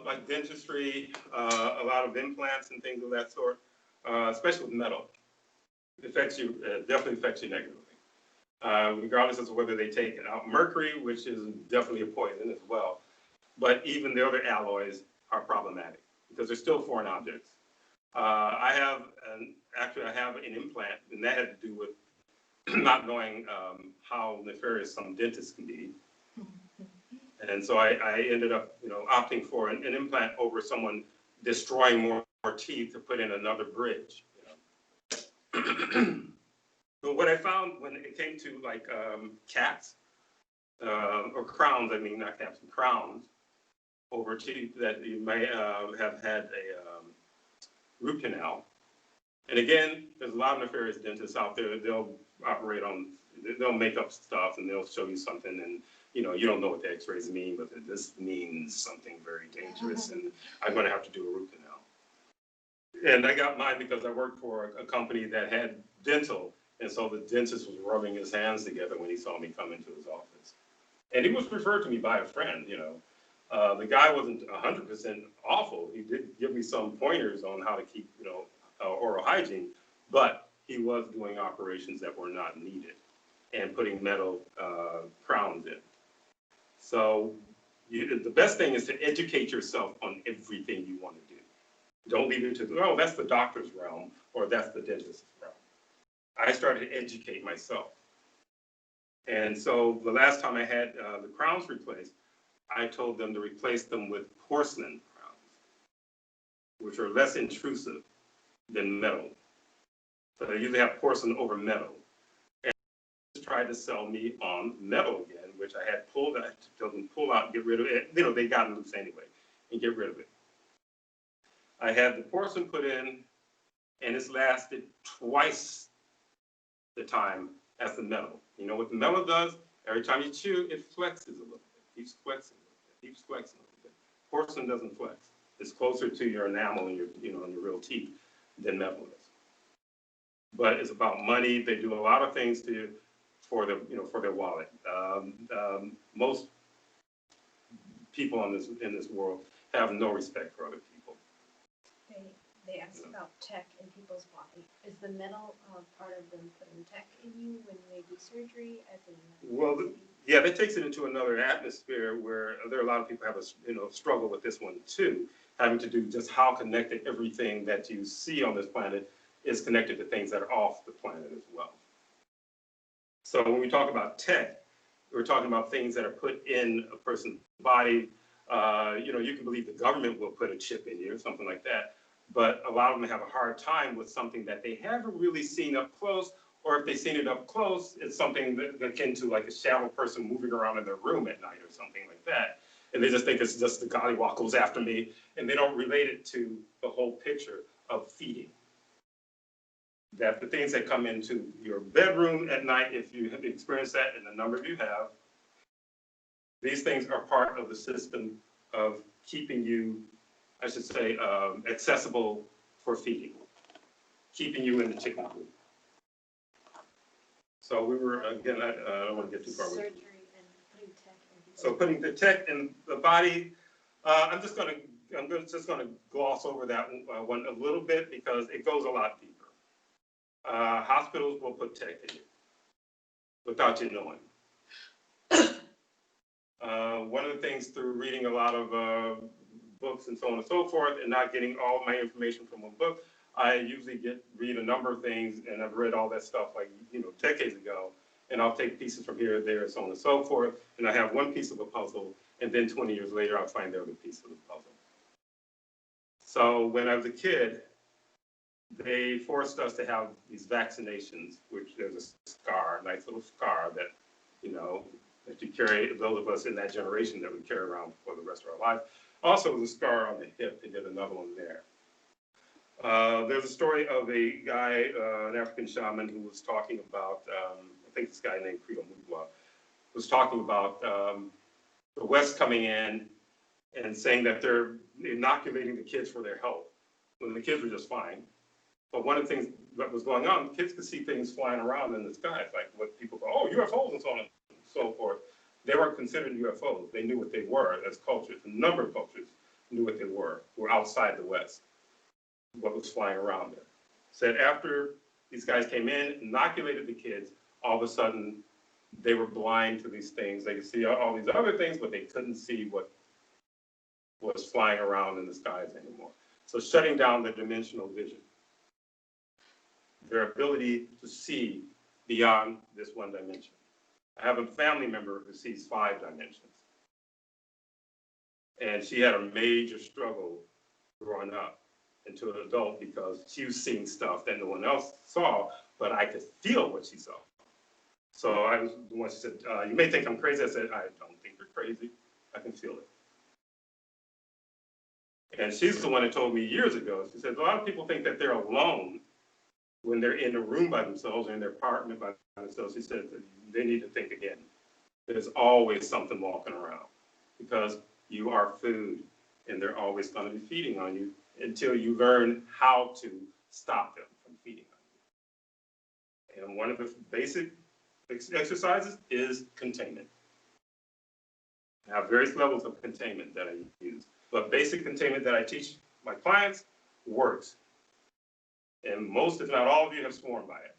Like dentistry, a lot of implants and things of that sort, especially with metal. It affects you, definitely affects you negatively. Regardless of whether they take out mercury, which is definitely a poison as well. But even the other alloys are problematic because they're still foreign objects. I have an implant, and that had to do with not knowing how nefarious some dentists can be. And so I ended up, opting for an implant over someone destroying more teeth to put in another bridge. But what I found when it came to like caps or crowns, I mean not caps, crowns over teeth that you may have had a root canal. And again, there's a lot of nefarious dentists out there. They'll make up stuff and they'll show you something, and you don't know what the x-rays mean, but this means something very dangerous, and I'm going to have to do a root canal. And I got mine because I worked for a company that had dental, and so the dentist was rubbing his hands together when he saw me come into his office. And he was referred to me by a friend, The guy wasn't 100% awful. He did give me some pointers on how to keep, oral hygiene, but he was doing operations that were not needed and putting metal crowns in. So the best thing is to educate yourself on everything you want to do. Don't leave it to, that's the doctor's realm or that's the dentist's realm. I started to educate myself. And so the last time I had the crowns replaced, I told them to replace them with porcelain crowns, which are less intrusive than metal. So they usually have porcelain over metal. And they tried to sell me on metal again, which I had pulled out, told them pull out, get rid of it. They got loose anyway, and get rid of it. I had the porcelain put in, and it's lasted twice the time as the metal. You know what the metal does? Every time you chew, it flexes a little bit, keeps flexing a little bit, keeps flexing a little bit. Porcelain doesn't flex. It's closer to your enamel and your, and your real teeth than metal is. But it's about money. They do a lot of things for their wallet. Most people in this world have no respect for other people. They ask about tech in people's body. Is the metal part of them putting tech in you when they do surgery? That takes it into another atmosphere where there are a lot of people have a struggle with this one too, having to do just how connected everything that you see on this planet is connected to things that are off the planet as well. So when we talk about tech, we're talking about things that are put in a person's body. You can believe the government will put a chip in you or something like that. But a lot of them have a hard time with something that they haven't really seen up close, or if they've seen it up close, it's something akin to like a shadow person moving around in their room at night or something like that. And they just think it's just the gollywog goes after me, and they don't relate it to the whole picture of feeding. That the things that come into your bedroom at night, if you have experienced that, and the number of you have, these things are part of the system of keeping you, I should say, accessible for feeding, keeping you in the chicken coop. So we were, again, I don't want to get too far away. Surgery and putting tech in. So putting the tech in the body, I'm just going to gloss over that one a little bit because it goes a lot deeper. Hospitals will put tech in you without you knowing. One of the things through reading a lot of books and so on and so forth, and not getting all my information from one book, I usually read a number of things, and I've read all that stuff like decades ago, and I'll take pieces from here, there, so on and so forth, and I have one piece of a puzzle, and then 20 years later, I'll find the other piece of the puzzle. So when I was a kid, they forced us to have these vaccinations, which there's a scar, a nice little scar that, that you carry, those of us in that generation that we carry around for the rest of our life. Also, there's a scar on the hip. They did another one there. There's a story of a guy, an African shaman, who was talking about, I think this guy named Credo Mugwa, was talking about the West coming in and saying that they're inoculating the kids for their health, when the kids were just fine. But one of the things that was going on, kids could see things flying around in the sky, like what people go, oh, UFOs and so on and so forth. They weren't considered UFOs. They knew what they were as cultures. A number of cultures knew what they were outside the West, what was flying around there. Said after these guys came in, inoculated the kids, all of a sudden they were blind to these things. They could see all these other things, but they couldn't see what was flying around in the skies anymore. So shutting down the dimensional vision, their ability to see beyond this one dimension. I have a family member who sees 5 dimensions. And she had a major struggle growing up into an adult because she was seeing stuff that no one else saw, but I could feel what she saw. So I was the one who said, you may think I'm crazy. I said, I don't think you're crazy. I can feel it. And she's the one that told me years ago, she said, a lot of people think that they're alone when they're in a room by themselves or in their apartment by themselves. She said they need to think again. There's always something walking around because you are food and they're always going to be feeding on you until you learn how to stop them from feeding on you. And one of the basic exercises is containment. I have various levels of containment that I use, but basic containment that I teach my clients works. And most, if not all of you, have sworn by it.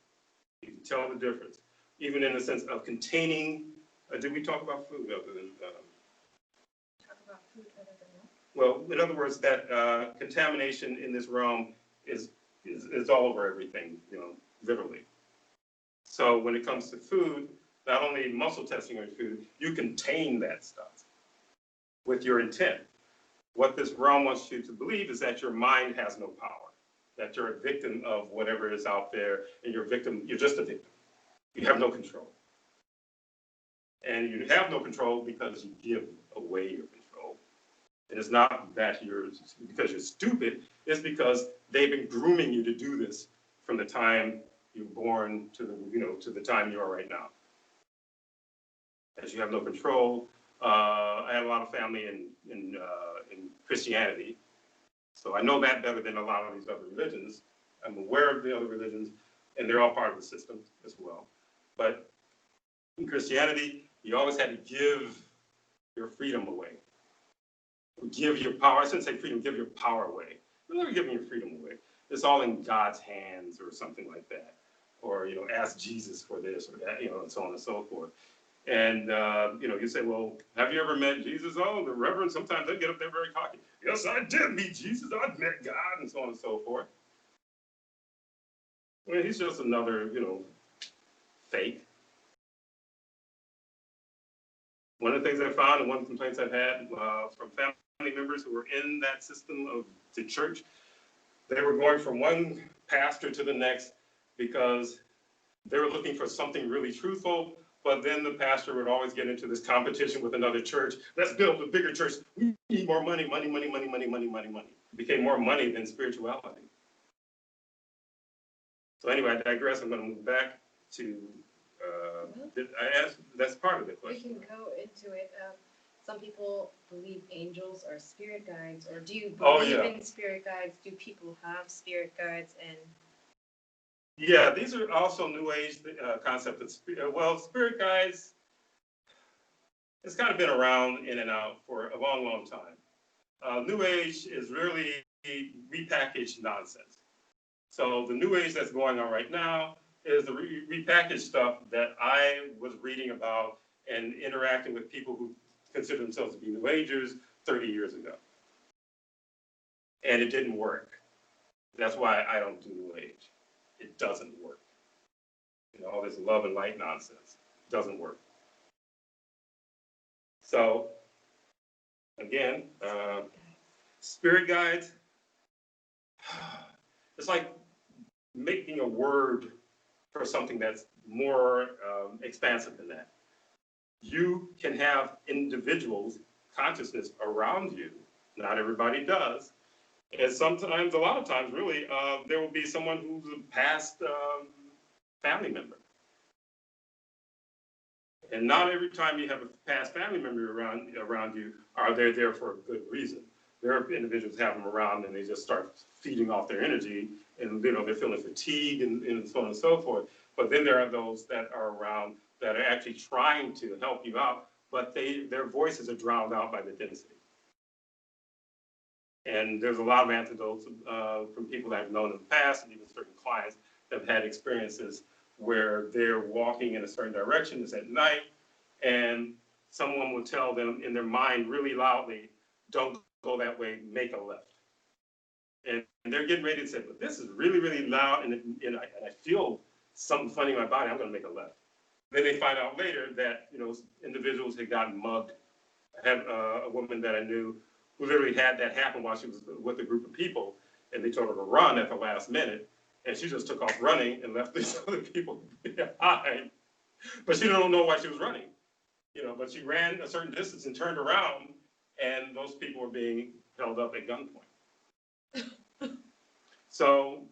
You can tell the difference, even in the sense of containing. Did we talk about food other than? Talk about food other than that? Well, in other words, that contamination in this realm is all over everything, literally. So when it comes to food, not only muscle testing on food, you contain that stuff with your intent. What this realm wants you to believe is that your mind has no power, that you're a victim of whatever is out there, and you're just a victim. You have no control. And you have no control because you give away your control. And it's not that because you're stupid, it's because they've been grooming you to do this from the time you're born to the time you are right now. As you have no control, I have a lot of family in Christianity, so I know that better than a lot of these other religions. I'm aware of the other religions, and they're all part of the system as well. But in Christianity, you always had to give your freedom away. Give your power. I shouldn't say freedom, give your power away. You're never giving your freedom away. It's all in God's hands or something like that. Or, ask Jesus for this or that, and so on and so forth. And, you say, well, have you ever met Jesus? Oh, the reverend, sometimes they get up there very cocky. Yes, I did meet Jesus. I've met God, and so on and so forth. Well, he's just another, fake. One of the things I found and one of the complaints I've had from family members who were in that system of the church, they were going from one pastor to the next because they were looking for something really truthful, but then the pastor would always get into this competition with another church. Let's build a bigger church. We need more money, money, money, money, money, money, money, money. It became more money than spirituality. So anyway, I digress. I'm going to move back to, I asked, that's part of the question. We can go into it. Some people believe angels are spirit guides, or do you believe in spirit guides? Do people have spirit guides? And yeah, these are also New Age concept of spirit. Well, spirit guides, it's kind of been around in and out for a long, long time. New Age is really repackaged nonsense. So the New Age that's going on right now is the repackaged stuff that I was reading about and interacting with people who consider themselves to be New Agers 30 years ago. And it didn't work. That's why I don't do New Age. It doesn't work. All this love and light nonsense doesn't work. So, again, spirit guides, it's like making a word for something that's more expansive than that. You can have individuals' consciousness around you. Not everybody does. And sometimes, a lot of times, really, there will be someone who's a past family member. And not every time you have a past family member around you are they there for a good reason. There are individuals have them around and they just start feeding off their energy, and they're feeling fatigue and so on and so forth. But then there are those that are around that are actually trying to help you out, but their voices are drowned out by the density. And there's a lot of anecdotes from people that I've known in the past, and even certain clients that have had experiences where they're walking in a certain direction, it's at night, and someone will tell them in their mind really loudly, don't go that way, make a left. And they're getting ready to say, but this is really, really loud, and I feel something funny in my body, I'm gonna make a left. Then they find out later that, individuals had gotten mugged. I had a woman that I knew who literally had that happen while she was with a group of people, and they told her to run at the last minute, and she just took off running and left these other people behind. But she don't know why she was running, but she ran a certain distance and turned around, and those people were being held up at gunpoint. So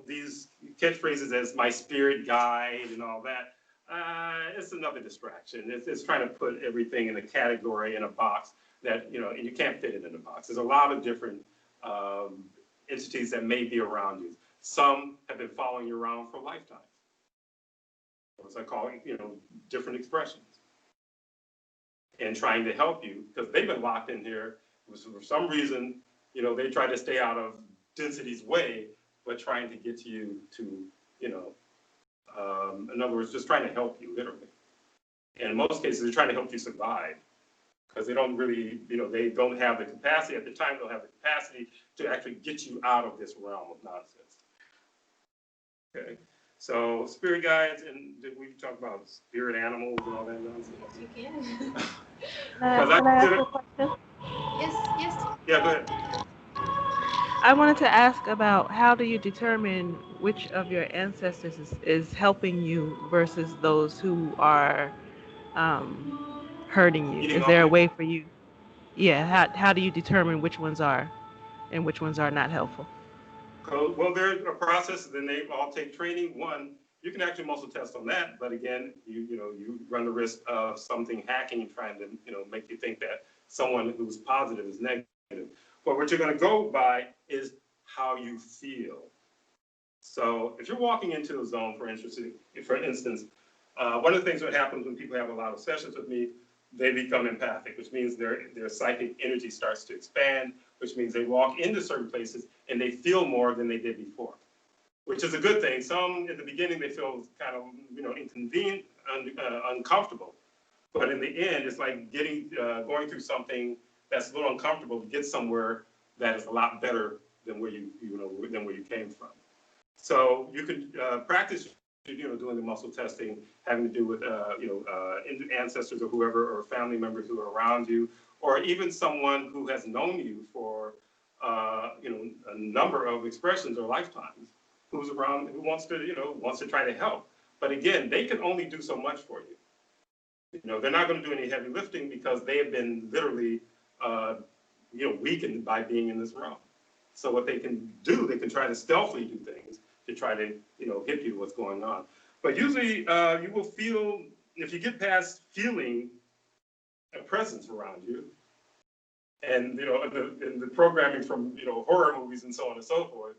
these catchphrases as my spirit guide and all that, it's another distraction. It's trying to put everything in a category, in a box that, and you can't fit it in a box. There's a lot of different entities that may be around you. Some have been following you around for lifetimes. As I call it, different expressions. And trying to help you, because they've been locked in here. For some reason, they try to stay out of density's way, but trying to get to you to, in other words, just trying to help you, literally. And in most cases, they're trying to help you survive, because they don't really, they don't have the capacity, at the time, they don't have the capacity to actually get you out of this realm of nonsense. Okay, so spirit guides, and we talk about spirit animals and all that nonsense. Yes, you can. Can I ask a question? Yes. Yeah, go ahead. I wanted to ask about how do you determine which of your ancestors is helping you versus those who are hurting you? Eating Is off there a you. way for you? Yeah, how do you determine which ones are and which ones are not helpful? Well, there's a process, then they all take training. One, you can actually muscle test on that, but again, you run the risk of something hacking and trying to, make you think that someone who's positive is negative. But what you're going to go by is how you feel. So if you're walking into a zone, for instance, one of the things that happens when people have a lot of sessions with me, they become empathic, which means their psychic energy starts to expand, which means they walk into certain places and they feel more than they did before, which is a good thing. Some, in the beginning, they feel kind of, inconvenient, uncomfortable. But in the end, it's like going through something that's a little uncomfortable to get somewhere that is a lot better than where you came from. So you can practice, doing the muscle testing, having to do with, ancestors or whoever, or family members who are around you, or even someone who has known you for, a number of expressions or lifetimes, who's around, who wants to try to help. But again, they can only do so much for you. They're not going to do any heavy lifting because they have been literally, weakened by being in this realm. So what they can do, they can try to stealthily do things to try to, hip you to what's going on. But usually you will feel, if you get past feeling a presence around you, and, in the programming from, horror movies and so on and so forth,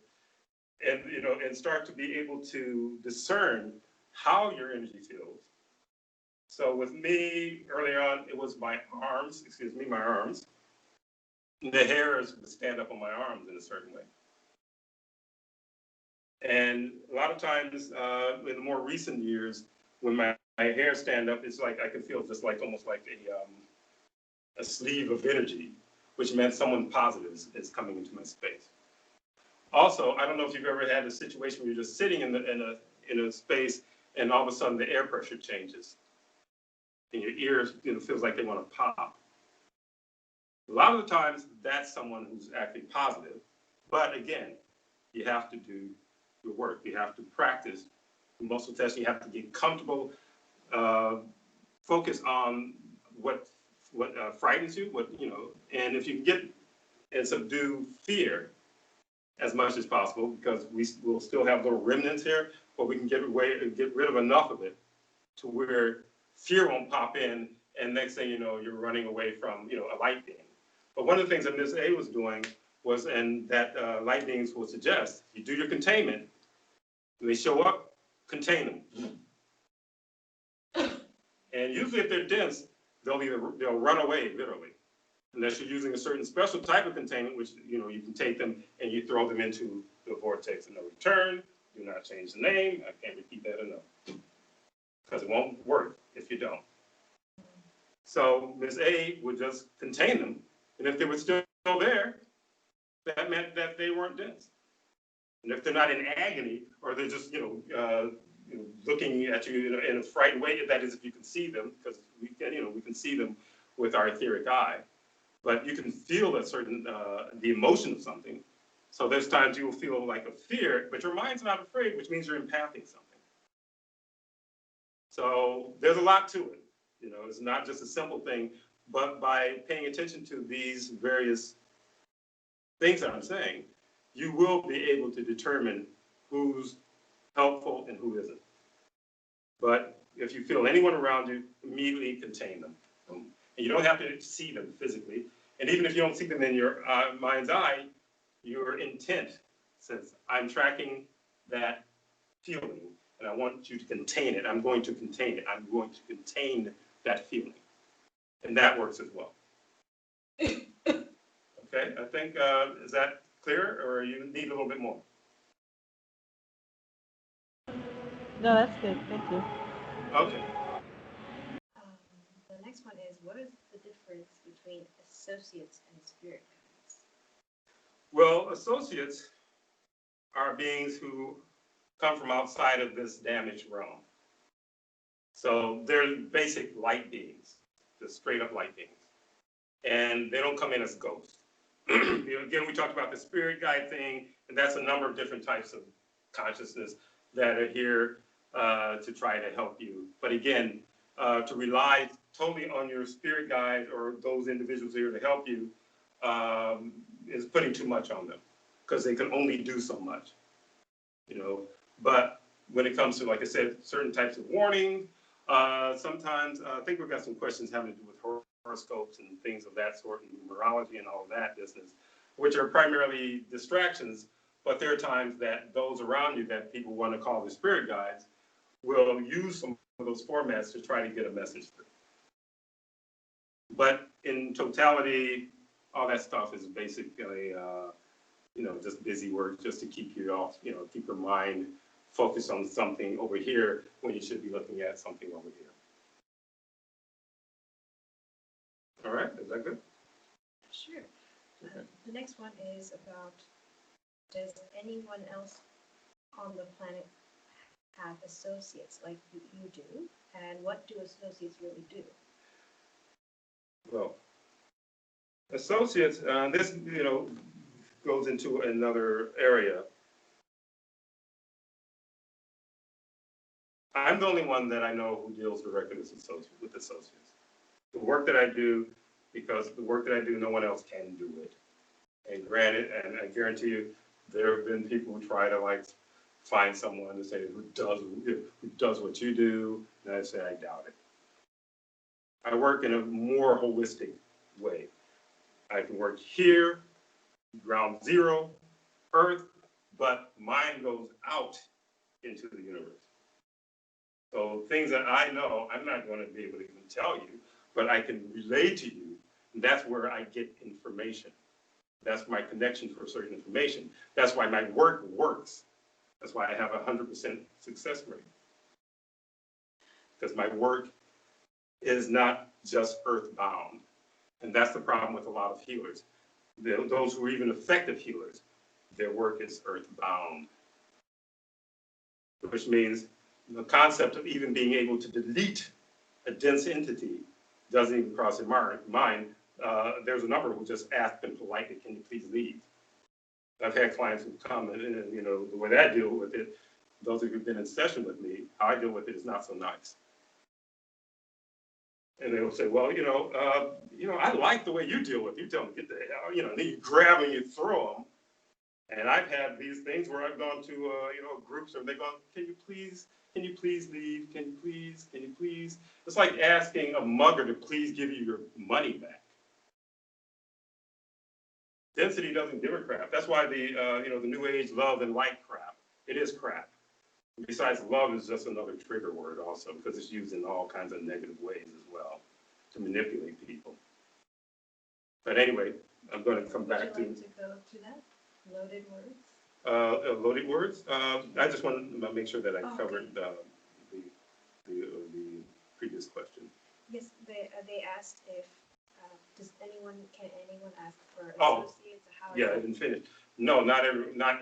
and, and start to be able to discern how your energy feels. So with me, early on, it was my arms. The hairs would stand up on my arms in a certain way. And a lot of times, in the more recent years, when my hairs stand up, it's like I can feel just like almost like a sleeve of energy, which meant someone positive is coming into my space. Also, I don't know if you've ever had a situation where you're just sitting in a space and all of a sudden the air pressure changes, and your ears feels like they want to pop. A lot of the times, that's someone who's actually positive. But again, you have to do your work. You have to practice muscle testing. You have to get comfortable. Focus on what frightens you. And if you can get and subdue fear as much as possible, because we will still have little remnants here, but we can get rid of enough of it to where fear won't pop in, and next thing you know, you're running away from, a light being. But one of the things that Ms. A was doing was, and that light beings will suggest, you do your containment, when they show up, contain them. And usually if they're dense, they'll run away, literally. Unless you're using a certain special type of containment, which, you can take them and you throw them into the vortex of no return. Do not change the name. I can't repeat that enough. Because it won't work if you don't. So Ms. A would just contain them. And if they were still there, that meant that they weren't dense. And if they're not in agony, or they're just, looking at you in a frightened way, that is if you can see them, because we can see them with our etheric eye. But you can feel a certain, the emotion of something. So there's times you will feel like a fear, but your mind's not afraid, which means you're empathing something. So there's a lot to it. It's not just a simple thing, but by paying attention to these various things that I'm saying, you will be able to determine who's helpful and who isn't. But if you feel anyone around you, immediately contain them. And you don't have to see them physically. And even if you don't see them in your mind's eye, your intent says, I'm tracking that feeling and I want you to contain it. I'm going to contain it. I'm going to contain that feeling. And that works as well. Okay, I think, is that clear, or you need a little bit more? No, that's good. Thank you. Okay. The next one is, what is the difference between associates and spirit guides? Well, associates are beings who come from outside of this damaged realm. So they're basic light beings, just straight up light beings. And they don't come in as ghosts. Again, we talked about the spirit guide thing, and that's a number of different types of consciousness that are here to try to help you. But again, to rely totally on your spirit guide or those individuals here to help you is putting too much on them, because they can only do so much. But when it comes to, like I said, certain types of warning, sometimes I think we've got some questions having to do with horoscopes and things of that sort, and numerology and all of that business, which are primarily distractions. But there are times that those around you that people want to call the spirit guides will use some of those formats to try to get a message through. But in totality, all that stuff is basically, just busy work just to keep you off, keep your mind focused on something over here when you should be looking at something over here. All right, is that good? Sure. The next one is about, does anyone else on the planet have associates like you do? And what do associates really do? Well, associates, this, goes into another area. I'm the only one that I know who deals directly with associates. The work that I do, because the work that I do, no one else can do it. And granted, and I guarantee you, there have been people who try to find someone to say who does what you do, and I say I doubt it. I work in a more holistic way. I can work here, ground zero, Earth, but mine goes out into the universe. So things that I know, I'm not going to be able to even tell you, but I can relay to you, and that's where I get information. That's my connection for certain information. That's why my work works. That's why I have 100% success rate. Because my work is not just earthbound. And that's the problem with a lot of healers. Those who are even effective healers, their work is earthbound. Which means the concept of even being able to delete a dense entity doesn't even cross their mind. There's a number who just ask them politely, can you please leave? I've had clients who come and the way that I deal with it, those who've been in session with me, how I deal with it is not so nice. And they will say, well, I like the way you deal with it. You tell them, get the hell, and then you grab and you throw them. And I've had these things where I've gone to, groups and they've gone, can you please leave? Can you please? It's like asking a mugger to please give you your money back. Density doesn't give a crap. That's why the New Age love and light crap. It is crap. Besides, love is just another trigger word also because it's used in all kinds of negative ways as well to manipulate people. But anyway, I'm going to come back to. Would you like to go to that? Loaded words? Loaded words? I just want to make sure that I covered the previous question. Yes, they asked if, can anyone ask for Oh, associates? How yeah, I didn't finish. No, not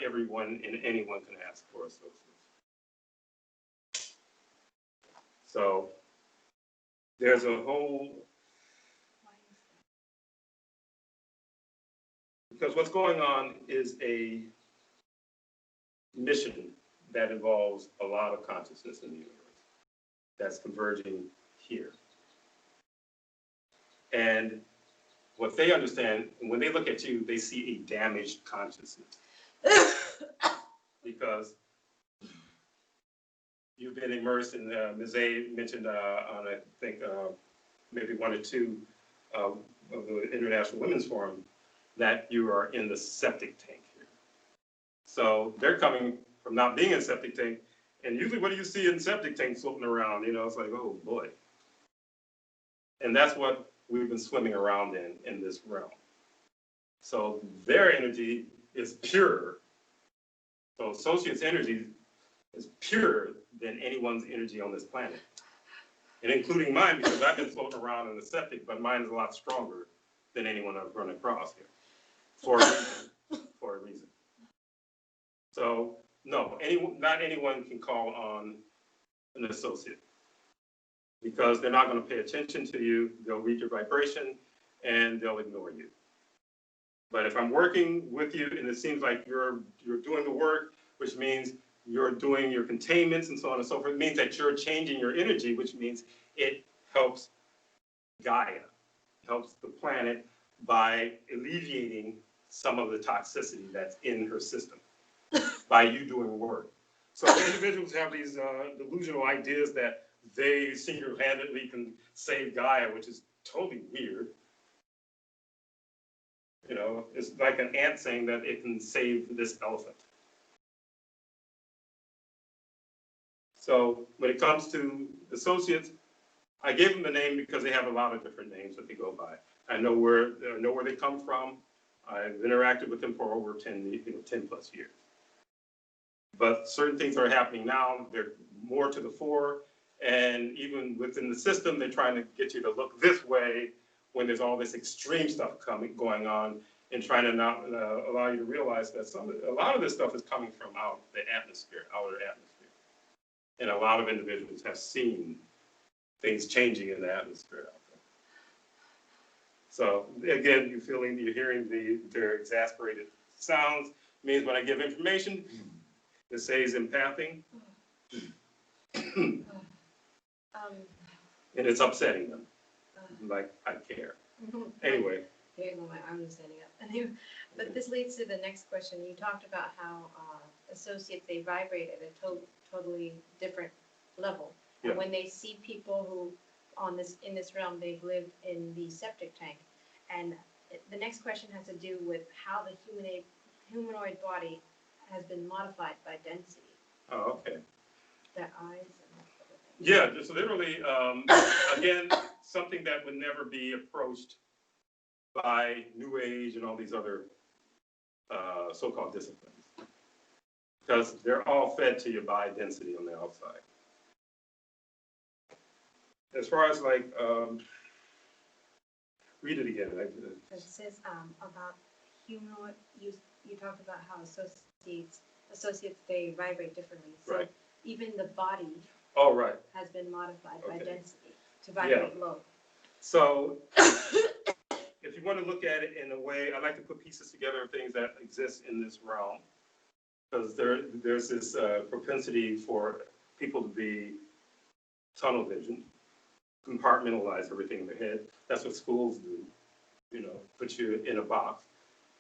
everyone and anyone can ask for associates. So there's a whole, because what's going on is a mission that involves a lot of consciousness in the universe that's converging here. And what they understand, when they look at you, they see a damaged consciousness. Because you've been immersed in, Ms. A mentioned on, I think, maybe one or two of the International Women's Forum, that you are in the septic tank here. So they're coming from not being in septic tank, and usually what do you see in septic tanks floating around? It's like, oh boy. And that's what we've been swimming around in this realm. So their energy is pure. So associates' energy is purer than anyone's energy on this planet. And including mine, because I've been floating around in the septic, but mine is a lot stronger than anyone I've run across here. For a reason. So no, not anyone can call on an associate because they're not going to pay attention to you. They'll read your vibration and they'll ignore you. But if I'm working with you and it seems like you're doing the work, which means you're doing your containments and so on and so forth, it means that you're changing your energy, which means it helps Gaia, helps the planet by alleviating some of the toxicity that's in her system by you doing work. So individuals have these delusional ideas that they single-handedly can save Gaia, which is totally weird. It's like an ant saying that it can save this elephant. So when it comes to associates, I gave them the name because they have a lot of different names that they go by. I know where they come from. I've interacted with them for over 10 plus years. But certain things are happening now. They're more to the fore. And even within the system, they're trying to get you to look this way when there's all this extreme stuff going on and trying to not allow you to realize that a lot of this stuff is coming from out the atmosphere, outer atmosphere. And a lot of individuals have seen things changing in the atmosphere out there. So again, you're hearing their exasperated sounds. It means when I give information, it says empathing. And it's upsetting them. Like, I care. Anyway. Here you go, my arm is standing up. But this leads to the next question. You talked about how associates, they vibrate at a totally different level. Yeah. And when they see people who in this realm, they've lived in the septic tank. And the next question has to do with how the humanoid body has been modified by density. Oh, okay. Their eyes and yeah, just literally, again, something that would never be approached by New Age and all these other so-called disciplines. Because they're all fed to you by density on the outside. As far as like, read it again. It says about humanoid, you talked about how associates, they vibrate differently. So right. Even the body right. has been modified by density to vibrate low. So if you want to look at it in a way, I like to put pieces together of things that exist in this realm. Because there's this propensity for people to be tunnel vision, compartmentalize everything in their head. That's what schools do, put you in a box.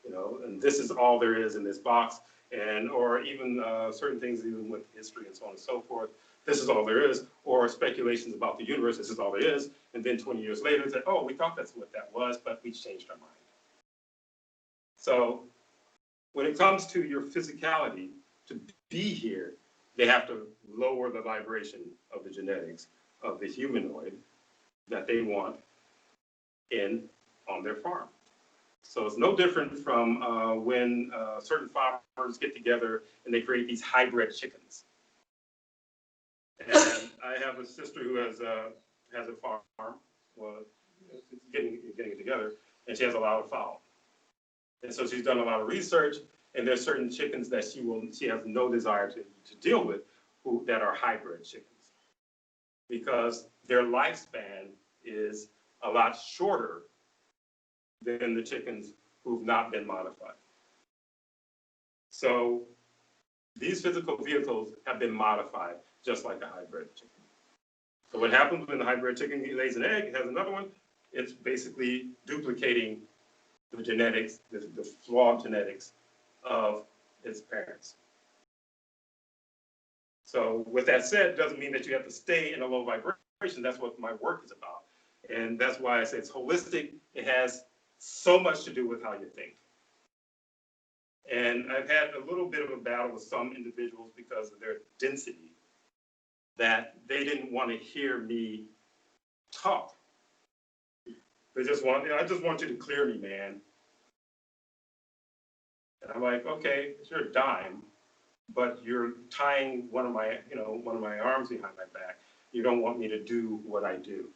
you know, and this is all there is in this box, and or even certain things, even with history and so on and so forth. This is all there is, or speculations about the universe. This is all there is, and then 20 years later, it's like, oh, we thought that's what that was, but we changed our mind. So when it comes to your physicality, to be here, they have to lower the vibration of the genetics of the humanoid that they want on their farm. So it's no different from when certain farmers get together and they create these hybrid chickens. And I have a sister who has a farm, well, it's getting it together, and she has a lot of fowl. And so she's done a lot of research, and there's certain chickens that she has no desire to deal with that are hybrid chickens, because their lifespan is a lot shorter than the chickens who've not been modified. So these physical vehicles have been modified just like a hybrid chicken. So what happens when the hybrid chicken lays an egg, it has another one, it's basically duplicating the genetics, the flawed genetics of its parents. So with that said, doesn't mean that you have to stay in a low vibration. That's what my work is about. And that's why I say it's holistic. It has so much to do with how you think. And I've had a little bit of a battle with some individuals because of their density, that they didn't want to hear me talk. They just want, I just want you to clear me, man. And I'm like, okay, it's your dime, but you're tying one of my arms behind my back. You don't want me to do what I do.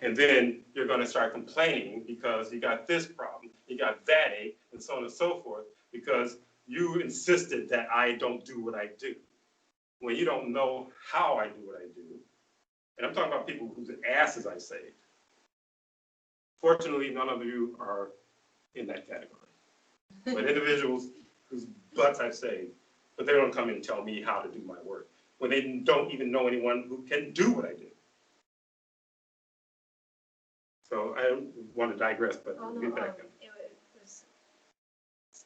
And then you're going to start complaining because you got this problem, you got that ache, and so on and so forth, because you insisted that I don't do what I do. When you don't know how I do what I do. And I'm talking about people whose asses I saved. Fortunately, none of you are in that category. But individuals whose butts I've saved, but they don't come and tell me how to do my work, when they don't even know anyone who can do what I do. So I don't want to digress, but get back in. It was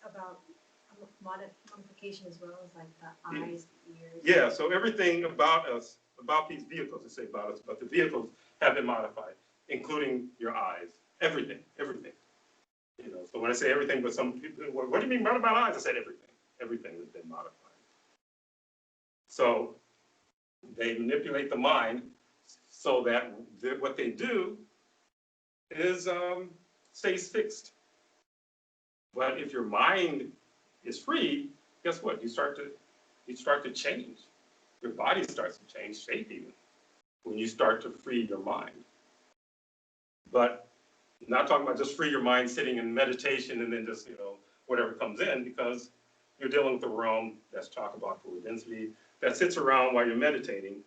about modification as well as like the eyes, the ears. Yeah, so everything about us, about these vehicles, to say about us, but the vehicles have been modified, including your eyes, everything. You know, so when I say everything, but some people, what do you mean, what about eyes? I said everything. Everything has been modified. So they manipulate the mind so that what they do is stays fixed. But if your mind is free, guess what? You start to change. Your body starts to change shape even when you start to free your mind. But I'm not talking about just free your mind sitting in meditation and then just, you know, whatever comes in, because you're dealing with a realm that's talk about fluid density that sits around while you're meditating.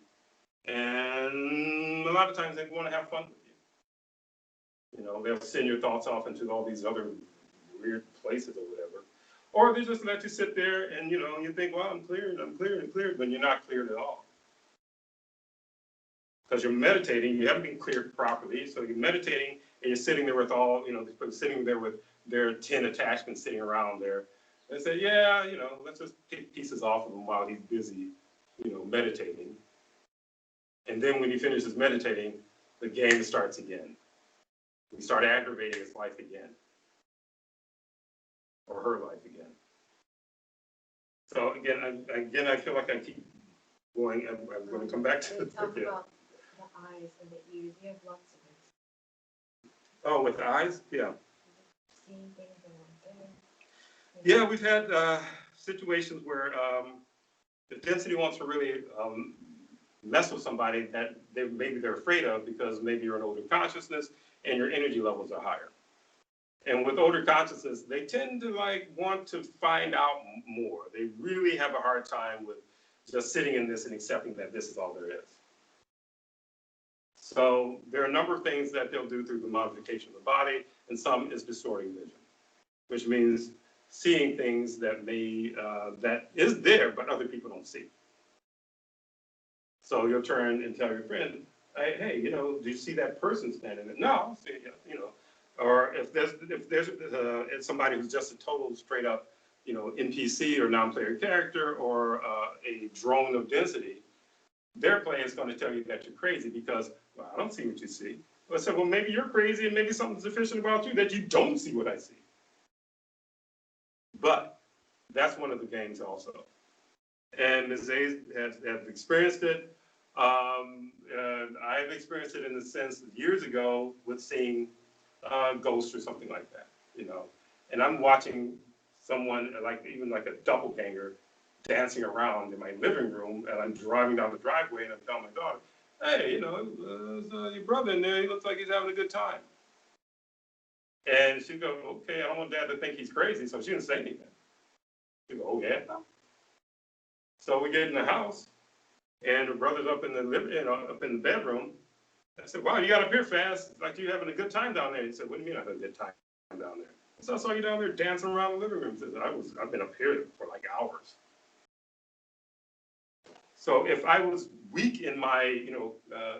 And a lot of times they want to have fun with you. You know, they'll send your thoughts off into all these other weird places or whatever. Or they just let you sit there and, you know, you think, well, I'm cleared, when you're not cleared at all. Because you're meditating, you haven't been cleared properly, so you're meditating and you're sitting there with all, you know, sitting there with their 10 attachments sitting around there. And say, yeah, you know, let's just take pieces off of him while he's busy, you know, meditating. And then when he finishes meditating, the game starts again. We start aggravating his life again. Or her life again. So again, I feel like I keep going. I'm going to come back to talk about the eyes and the ears. You have lots of it. Oh, with the eyes? Yeah. Seeing things that aren't there. Yeah, we've had situations where the density wants to really mess with somebody that maybe they're afraid of, because maybe you're an older consciousness and your energy levels are higher. And with older consciousness, they tend to want to find out more. They really have a hard time with just sitting in this and accepting that this is all there is. So there are a number of things that they'll do through the modification of the body, and some is distorting vision, which means seeing things that that is there, but other people don't see. So you'll turn and tell your friend, hey, you know, do you see that person standing there? No, I don't see it, you know. Or if there's somebody who's just a total straight up, NPC or non-player character or a drone of density, their play is going to tell you that you're crazy because, well, I don't see what you see. I said, well, maybe you're crazy and maybe something's deficient about you that you don't see what I see. But that's one of the games also. And Ms. A has experienced it. I've experienced it in the sense that years ago with seeing ghosts or something like that, And I'm watching someone even like a doppelganger dancing around in my living room, and I'm driving down the driveway, and I'm telling my daughter, "Hey, your brother in there. He looks like he's having a good time." And she goes, "Okay, I don't want Dad to think he's crazy," so she didn't say anything. She goes, "Oh yeah." So we get in the house, and the brother's up in the up in the bedroom. I said, "Wow, you got up here fast, like you're having a good time down there." He said, "What do you mean I had a good time down there?" So I saw you down there dancing around the living room. He said, I've been up here for like hours. So if I was weak in my,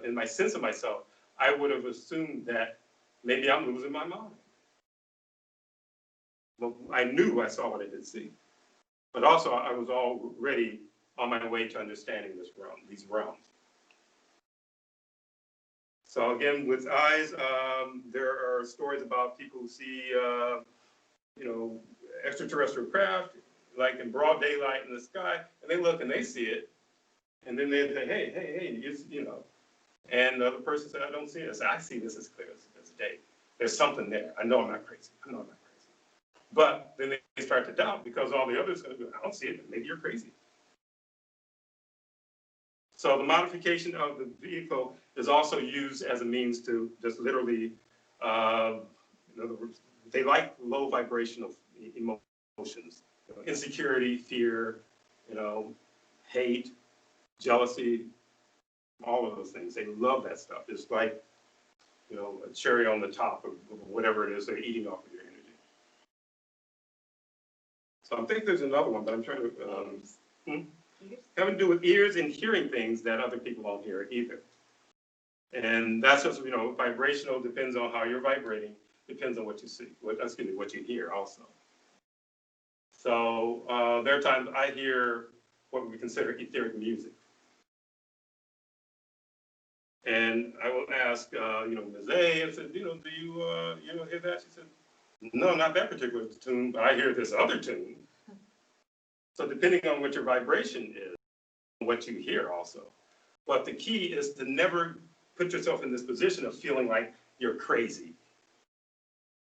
in my sense of myself, I would have assumed that maybe I'm losing my mind. But I knew I saw what I did see. But also I was already on my way to understanding these realms. So again, with eyes, there are stories about people who see, extraterrestrial craft, like in broad daylight in the sky, and they look and they see it, and then they say, hey, and the other person said, I don't see it. I said, I see this as clear as day. There's something there. I know I'm not crazy. But then they start to doubt because all the others are going to go, I don't see it, but maybe you're crazy. So the modification of the vehicle is also used as a means to just literally, in other words, they like low vibrational emotions, insecurity, fear, hate, jealousy, all of those things. They love that stuff. It's like, a cherry on the top of whatever it is they're eating off of your energy. So I think there's another one, but I'm trying to, having to do with ears and hearing things that other people don't hear either. And that's just, vibrational depends on how you're vibrating, depends on what you see, what you hear also. So there are times I hear what we consider etheric music. And I will ask, Ms. A, I said, do you hear that? She said, no, not that particular tune, but I hear this other tune. So depending on what your vibration is, what you hear also. But the key is to never put yourself in this position of feeling like you're crazy.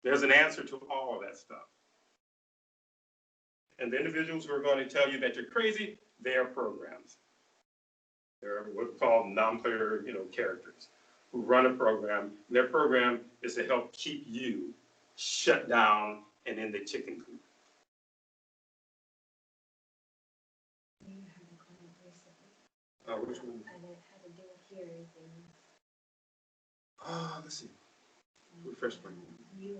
There's an answer to all of that stuff. And the individuals who are going to tell you that you're crazy, they are programs. They're what we call non-player, characters who run a program. Their program is to help keep you shut down and in the chicken coop. You had a comment recently. Which one? And it had to do with hearing things. Let's see. Refresh my memory.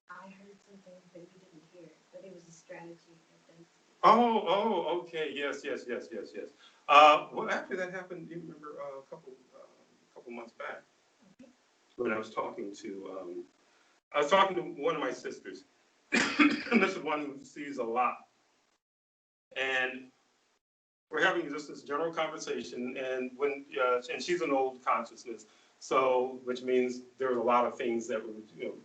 I heard something, but you didn't hear it. But it was a strategy of density. Oh, okay. Yes. Well, actually, that happened. Do you remember a couple months back when I was talking to one of my sisters, and this is one who sees a lot, and we're having just this general conversation, and and she's an old consciousness, so which means there was a lot of things that were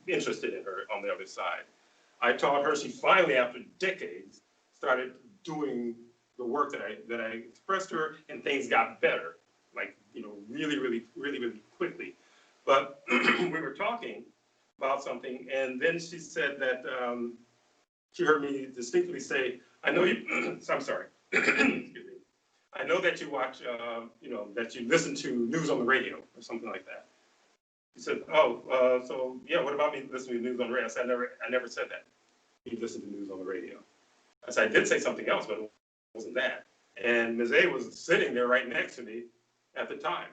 interested in her on the other side. I taught her. She finally, after decades, started doing the work that I expressed to her, and things got better, like really quickly. But we were talking about something, and then she said that she heard me distinctly say, "I know you." I'm sorry. Excuse me. I know that you watch, that you listen to news on the radio or something like that. She said, "Oh, so yeah, what about me listening to news on the radio?" I said, "I never said that. You listen to news on the radio." I said, "I did say something else, but it wasn't that." And Ms. A was sitting there right next to me at the time,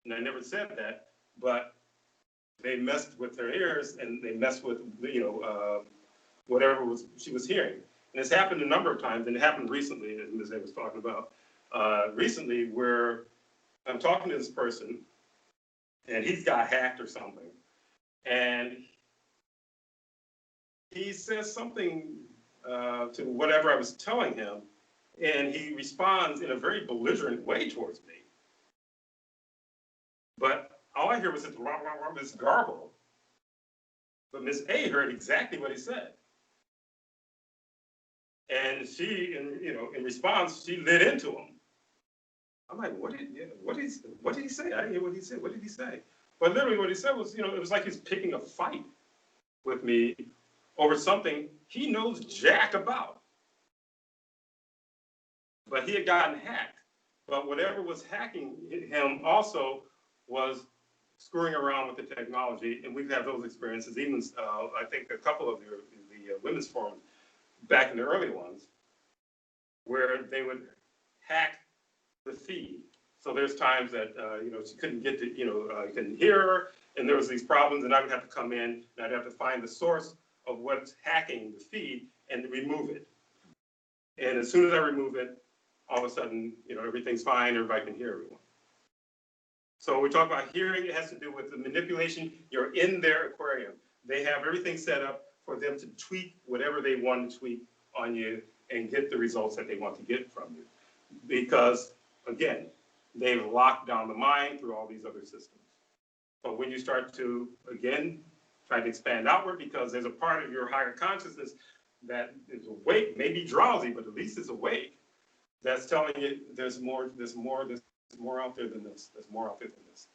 and I never said that, but they messed with her ears and they messed with whatever she was hearing. And it's happened a number of times, and it happened recently, as Ms. A was talking about, recently, where I'm talking to this person, and he's got hacked or something, and he says something to whatever I was telling him, and he responds in a very belligerent way towards me. But all I hear was this rah, rah, rah, this garble. But Miss A heard exactly what he said. And she, in response, she lit into him. I'm like, what did he say? I didn't hear what he said. What did he say? But literally what he said was, it was like he's picking a fight with me over something he knows jack about. But he had gotten hacked. But whatever was hacking him also was screwing around with the technology. And we've had those experiences, even I think a couple of the women's forums back in the early ones, where they would hack the feed. So there's times that, she couldn't get to, couldn't hear her, and there was these problems, and I would have to come in, and I'd have to find the source of what's hacking the feed and remove it. And as soon as I remove it, all of a sudden, everything's fine, everybody can hear everyone. So we talk about hearing, it has to do with the manipulation. You're in their aquarium. They have everything set up for them to tweak whatever they want to tweak on you and get the results that they want to get from you. Because, again, they've locked down the mind through all these other systems. But when you start to, again, try to expand outward, because there's a part of your higher consciousness that is awake, maybe drowsy, but at least it's awake, that's telling you there's more out there than this. There's more out there than this.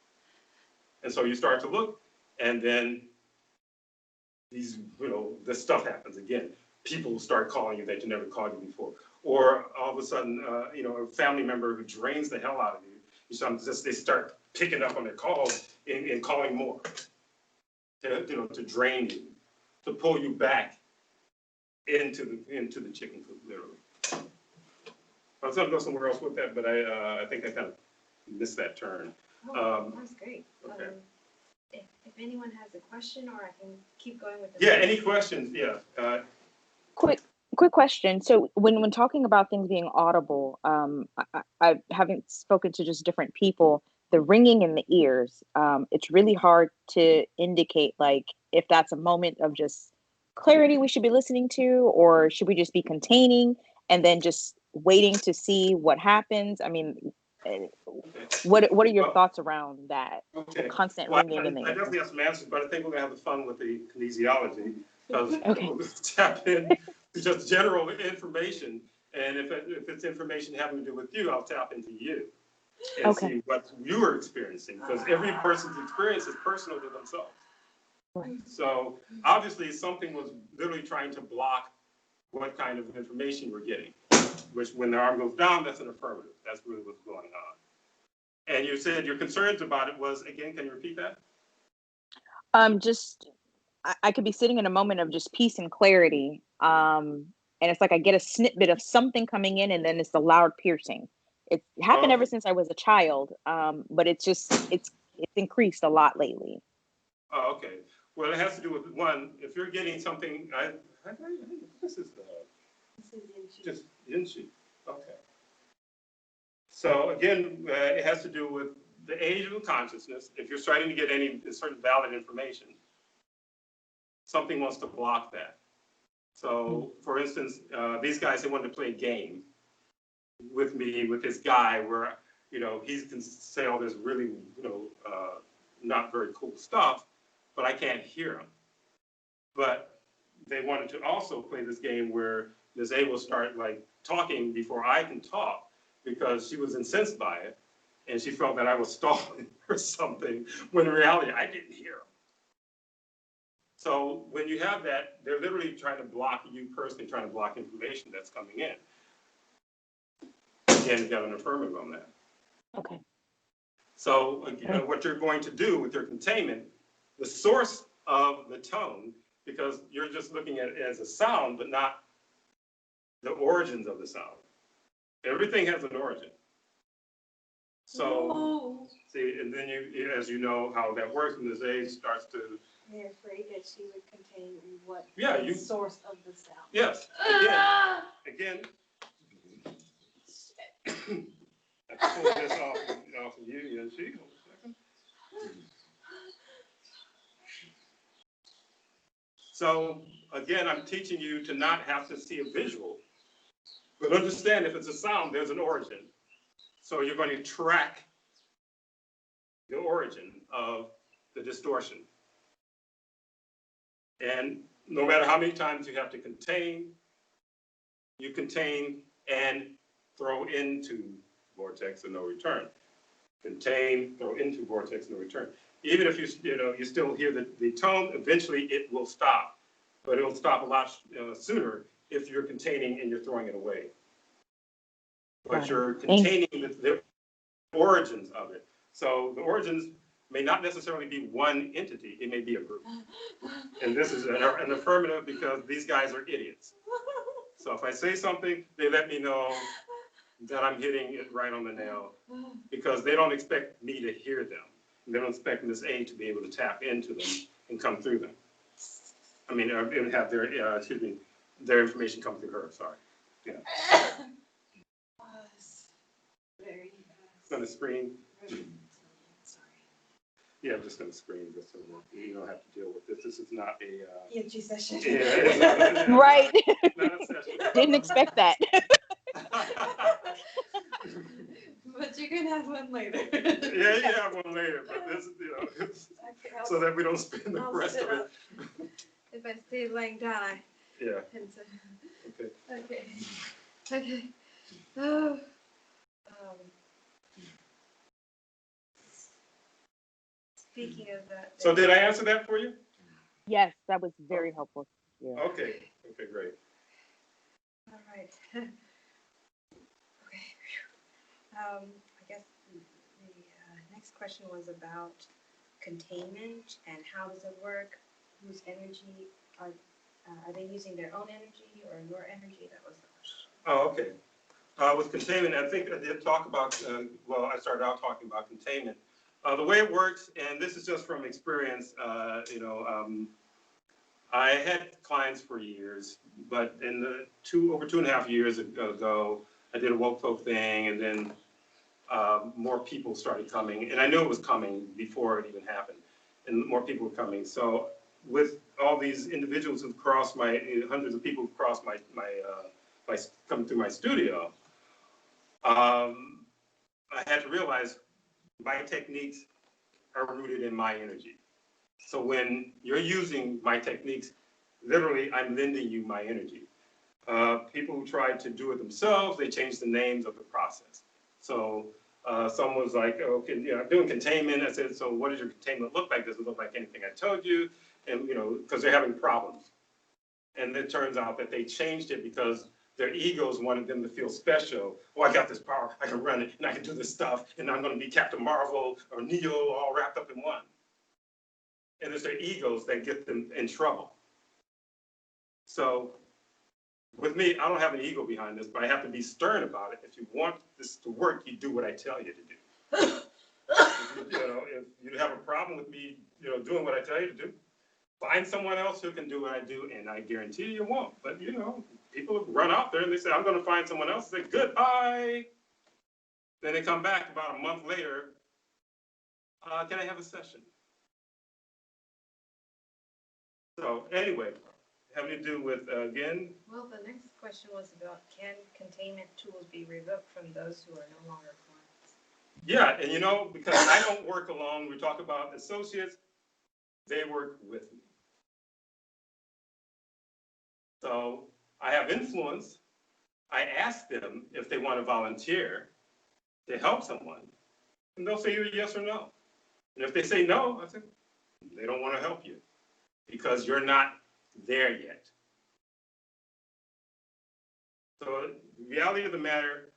And so you start to look, and then these, this stuff happens again. People start calling you that you never called you before. Or all of a sudden, a family member who drains the hell out of you, they start picking up on their calls and calling more to drain you, to pull you back into the chicken coop, literally. I was going to go somewhere else with that, but I think I kind of missed that turn. That's great. Okay. If anyone has a question, or I can keep going with the Yeah, any questions? Yeah. Quick question. So when talking about things being audible, I haven't spoken to just different people. The ringing in the ears, it's really hard to indicate like if that's a moment of just clarity we should be listening to, or should we just be containing and then just waiting to see what happens. I mean, what are your thoughts around that? Okay. Constant Well, ringing in the I ear. definitely have some answers, but I think we're going to have the fun with the kinesiology, because Okay. we'll tap in to just general information. And if it's information having to do with you, I'll tap into you and see what you are experiencing, because every person's experience is personal to themselves. Right. So obviously something was literally trying to block what kind of information we're getting, which when the arm goes down, that's an affirmative. That's really what's going on. And you said your concerns about it was, again, can you repeat that? Just I could be sitting in a moment of just peace and clarity. And it's like I get a snippet of something coming in, and then it's the loud piercing. It's happened ever since I was a child. But it's increased a lot lately. Oh, okay. Well, it has to do with, one, if you're getting something, this is just Yinshi. Okay. So again, it has to do with the age of consciousness. If you're starting to get any certain valid information, something wants to block that. So, for instance, these guys, they wanted to play a game with me, with this guy, where he can say all this really not very cool stuff, but I can't hear him. But they wanted to also play this game where Ms. A will start like talking before I can talk, because she was incensed by it, and she felt that I was stalling or something, when in reality I didn't hear him. So when you have that, they're literally trying to block you personally, trying to block information that's coming in. Again, you got an affirmative on that. Okay. So again, what you're going to do with your containment, the source of the tone, because you're just looking at it as a sound, but not the origins of the sound. Everything has an origin. So, see, and then you, as you know how that works, when this age starts to. They're afraid that she would contain what the source of the sound. Yes. Again. I pulled this off of you, and she. Hold a second. So again, I'm teaching you to not have to see a visual, but understand if it's a sound, there's an origin. So you're going to track the origin of the distortion. And no matter how many times you have to contain, you contain and throw into vortex of no return. Contain, throw into vortex of no return. Even if you still hear the tone, eventually it will stop. But it will stop a lot sooner if you're containing and you're throwing it away. But you're containing the origins of it. So the origins may not necessarily be one entity, it may be a group. And this is an affirmative because these guys are idiots. So if I say something, they let me know that I'm hitting it right on the nail because they don't expect me to hear them. They don't expect Ms. A to be able to tap into them and come through them. I mean, and have their, their information come through her, sorry. Yeah. Very On the screen. sorry. Yeah, I'm just going to screen just so you don't have to deal with this. This is not a EFG session. yeah, it's not, Right. not a session. Didn't expect that. But you can have one later. Yeah, you have one later, but this is, so that we don't spend the I'll rest sit of it. up. If I stay laying down, I Yeah, can sit. okay. Okay. Okay. Oh. Speaking of that. So did I answer that for you? Yes, that was very helpful. Yeah. Okay, okay, great. All right. Okay. I guess the next question was about containment and how does it work? Whose energy are they using their own energy or your energy? That was the question. Oh, okay. With containment, I think I did talk about, well, I started out talking about containment. The way it works, and this is just from experience, I had clients for years, but in the over 2.5 years ago, I did a woke folk thing, and then more people started coming, and I knew it was coming before it even happened, and more people were coming. So with all these individuals who've crossed hundreds of people who've crossed come through my studio, I had to realize my techniques are rooted in my energy. So when you're using my techniques, literally, I'm lending you my energy. People who tried to do it themselves, they changed the names of the process. So someone was like, okay, I'm doing containment. I said, so what does your containment look like? Does it look like anything I told you? And, because they're having problems. And it turns out that they changed it because their egos wanted them to feel special. Oh, I got this power, I can run it, and I can do this stuff, and I'm gonna be Captain Marvel or Neo all wrapped up in one. And it's their egos that get them in trouble. So with me, I don't have an ego behind this, but I have to be stern about it. If you want this to work, you do what I tell you to do. If you have a problem with me, doing what I tell you to do, find someone else who can do what I do, and I guarantee you won't. But people run out there and they say, I'm going to find someone else. Say, goodbye. Then they come back about a month later. Can I have a session? So anyway, having to do with, again. Well, the next question was about can containment tools be revoked from those who are no longer clients? Yeah, and because I don't work alone, we talk about associates, they work with me. So I have influence. I ask them if they want to volunteer to help someone, and they'll say either yes or no. And if they say no, I say they don't want to help you because you're not there yet. So the reality of the matter,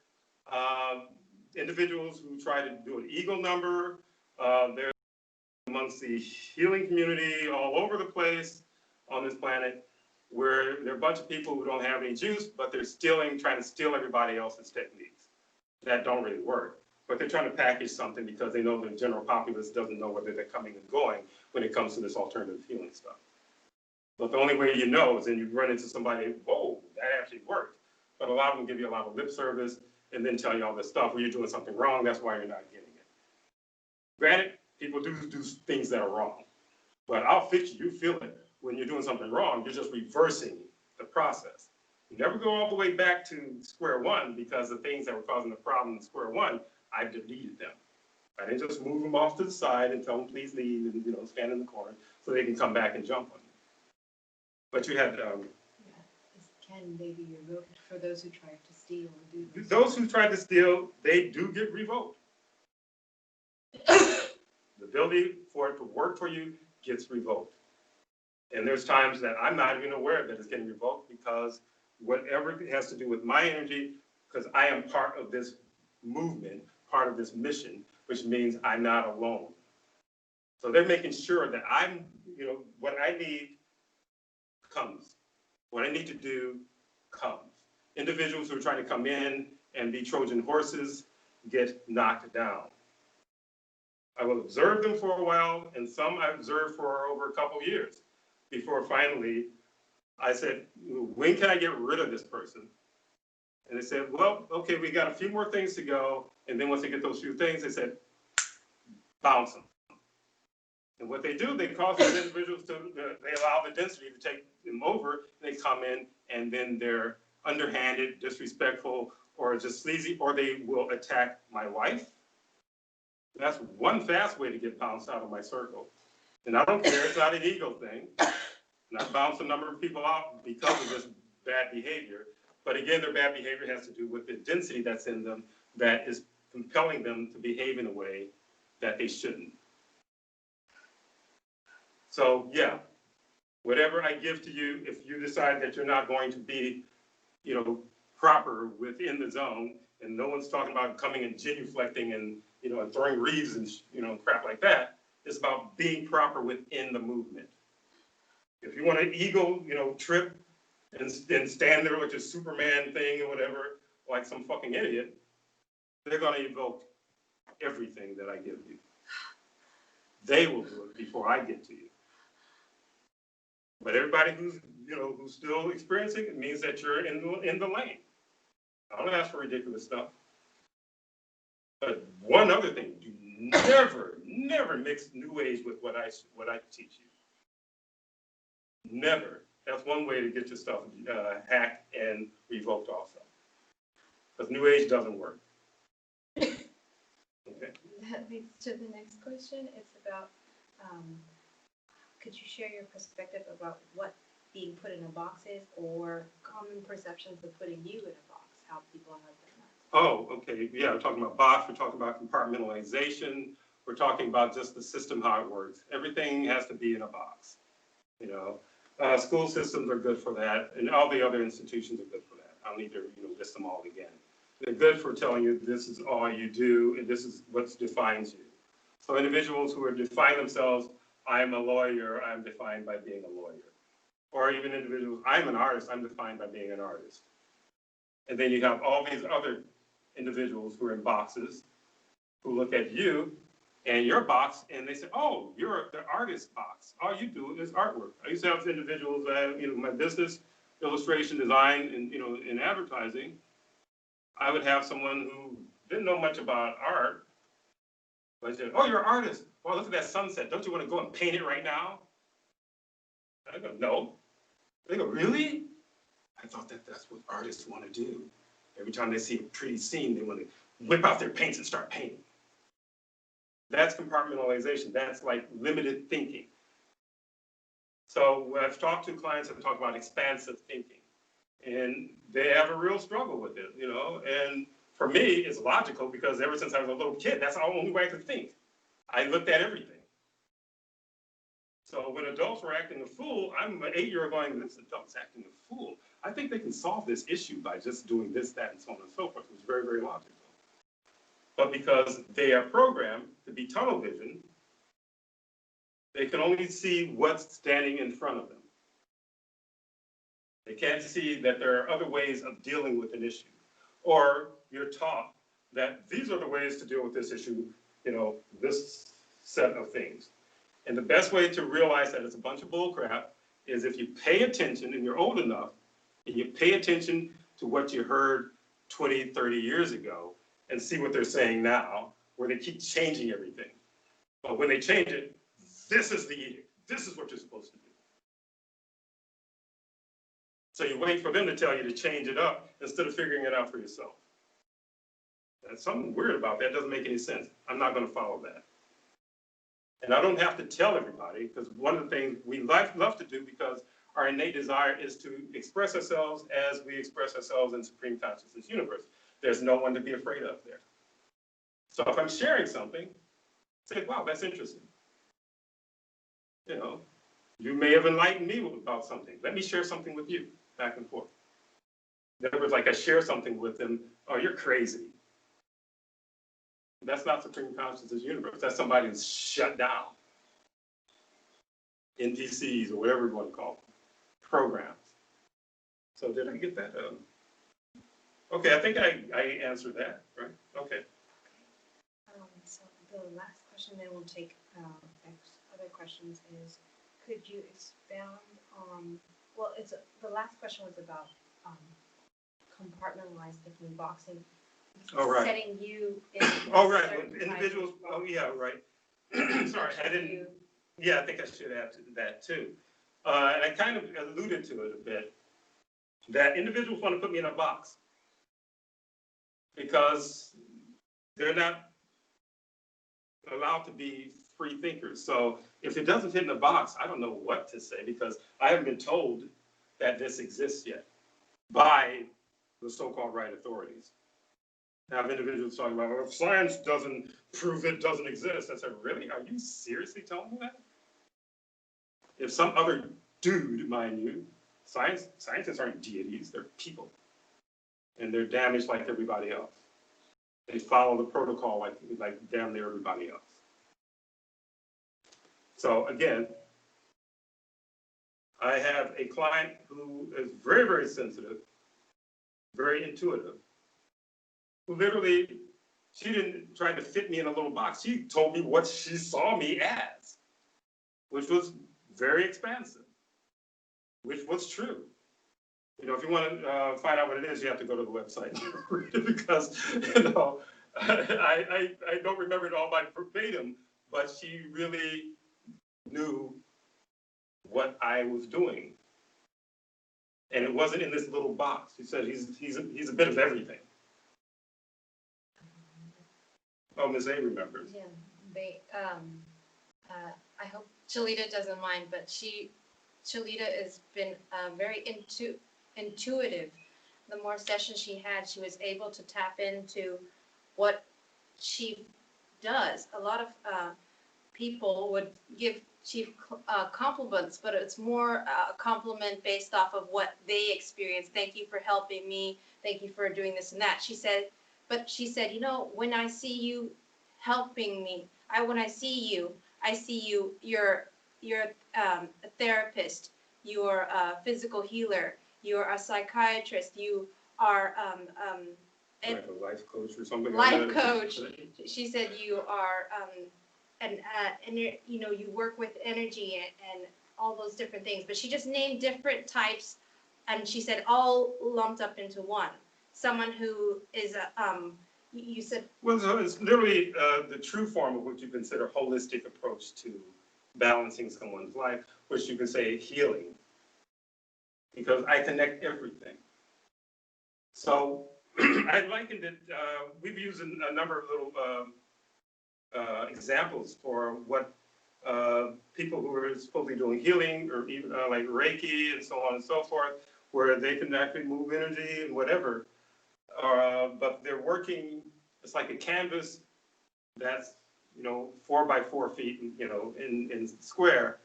individuals who try to do an ego number, they're amongst the healing community all over the place on this planet, where there are a bunch of people who don't have any juice, but they're trying to steal everybody else's techniques that don't really work. But they're trying to package something because they know the general populace doesn't know whether they're coming and going when it comes to this alternative healing stuff. But the only way you know is then you run into somebody, whoa, that actually worked. But a lot of them give you a lot of lip service and then tell you all this stuff where you're doing something wrong, that's why you're not getting it. Granted, people do things that are wrong, but I'll fix you, you feel it. when you're doing something wrong, you're just reversing the process. You never go all the way back to square one, because the things that were causing the problem in square one, I deleted them. I didn't just move them off to the side and tell them, please leave, and, stand in the corner so they can come back and jump on you. But you had, can they be revoked for those who tried to steal and do this? those who tried to steal, they do get revoked. The ability for it to work for you gets revoked. And there's times that I'm not even aware that it's getting revoked, because whatever has to do with my energy, because I am part of this movement, part of this mission, which means I'm not alone. So they're making sure that I'm, what I need comes. What I need to do comes. Individuals who are trying to come in and be Trojan horses get knocked down. I will observe them for a while, and some I observed for over a couple of years before finally I said, when can I get rid of this person? And they said, well, okay, we got a few more things to go. And then once they get those few things, they said, bounce them. And what they do, they cause these individuals to, they allow the density to take them over. They come in, and then they're underhanded, disrespectful, or just sleazy, or they will attack my wife. That's one fast way to get bounced out of my circle. And I don't care, it's not an ego thing. And I bounce a number of people out because of this bad behavior. But again, their bad behavior has to do with the density that's in them that is compelling them to behave in a way that they shouldn't. So yeah, whatever I give to you, if you decide that you're not going to be, proper within the zone, and no one's talking about coming and genuflecting and, and throwing reeds and, crap like that, it's about being proper within the movement. If you want an ego, trip and stand there with your Superman thing or whatever, like some fucking idiot, they're going to evoke everything that I give you. They will do it before I get to you. But everybody who's still experiencing it means that you're in the lane. I don't ask for ridiculous stuff. But one other thing, do never mix New Age with what I teach you. Never. That's one way to get your stuff hacked and revoked also. Because New Age doesn't work. Okay. That leads to the next question. It's about, could you share your perspective about what being put in a box is, or common perceptions of putting you in a box, how people have done that? Oh, okay. Yeah, we're talking about box, we're talking about compartmentalization, we're talking about just the system, how it works. Everything has to be in a box. School systems are good for that, and all the other institutions are good for that. I don't need to list them all again. They're good for telling you this is all you do, and this is what defines you. So individuals who are define themselves, I'm a lawyer, I'm defined by being a lawyer. Or even individuals, I'm an artist, I'm defined by being an artist. And then you have all these other individuals who are in boxes who look at you and your box, and they say, oh, you're the artist box. All you do is artwork. I used to have individuals that, my business, illustration, design, and, in advertising, I would have someone who didn't know much about art, but said, oh, you're an artist. Well, look at that sunset. Don't you want to go and paint it right now? I go, no. They go, really? I thought that's what artists want to do. Every time they see a pretty scene, they want to whip out their paints and start painting. That's compartmentalization. That's like limited thinking. So when I've talked to clients that talk about expansive thinking, and they have a real struggle with it, and for me, it's logical because ever since I was a little kid, that's the only way I could think. I looked at everything. So when adults were acting a fool, I'm an 8-year-old going, this adult's acting a fool. I think they can solve this issue by just doing this, that, and so on and so forth. It was very, very logical. But because they are programmed to be tunnel vision, they can only see what's standing in front of them. They can't see that there are other ways of dealing with an issue. Or you're taught that these are the ways to deal with this issue, this set of things. And the best way to realize that it's a bunch of bullcrap is if you pay attention, and you're old enough, and you pay attention to what you heard 20, 30 years ago, and see what they're saying now, where they keep changing everything. But when they change it, this is the edict. This is what you're supposed to do. So you wait for them to tell you to change it up instead of figuring it out for yourself. That's something weird about that. Doesn't make any sense. I'm not going to follow that. And I don't have to tell everybody, because one of the things we love to do, because our innate desire is to express ourselves as we express ourselves in Supreme Consciousness universe. There's no one to be afraid of there. So if I'm sharing something, say, wow, that's interesting. You know, you may have enlightened me about something. Let me share something with you, back and forth. In other words, like I share something with them, oh, you're crazy. That's not Supreme Consciousness universe. That's somebody who's shut down. NPCs or whatever you want to call them. Programs. So did I get that? Okay, I think I answered that, right? Okay. So the last question, then we'll take other questions, is could you expound on, well, the last question was about compartmentalized thinking, boxing, right. setting you in Right, individuals, yeah, right. Sorry, I didn't, yeah, I think I should add to that too. And I kind of alluded to it a bit, that individuals want to put me in a box because they're not allowed to be free thinkers. So if it doesn't fit in the box, I don't know what to say, because I haven't been told that this exists yet by the so-called right authorities. I have individuals talking about, well, if science doesn't prove it doesn't exist. I said, really? Are you seriously telling me that? If some other dude, mind you, scientists aren't deities, they're people. And they're damaged like everybody else. They follow the protocol like damn near everybody else. So again, I have a client who is very, very sensitive, very intuitive, who literally, she didn't try to fit me in a little box. She told me what she saw me as, which was very expansive, which was true. You know, if you want to find out what it is, you have to go to the website and read it, because, you know, I don't remember it all by verbatim, but she really knew what I was doing. And it wasn't in this little box. She said he's a bit of everything. Oh, Ms. A remembers. Yeah, I hope Shalita doesn't mind, but Shalita has been very intuitive. The more sessions she had, she was able to tap into what she does. A lot of people would give Chief compliments, but it's more a compliment based off of what they experienced. Thank you for helping me. Thank you for doing this and that. She said, you know, when I see you helping me, when I see you, you're a therapist, you're a physical healer, you're a psychiatrist, you are like a life coach or something. Life coach. She said you are and you know, you work with energy and all those different things. But she just named different types, and she said all lumped up into one. Someone who is you said. Well, so it's literally the true form of what you consider holistic approach to balancing someone's life, which you can say healing, because I connect everything. So I likened it, we've used a number of little examples for what people who are supposedly doing healing, or even like Reiki and so on and so forth, where they can actually move energy and whatever. But they're working, it's like a canvas that's, you know, 4 by 4 feet, you know, in square.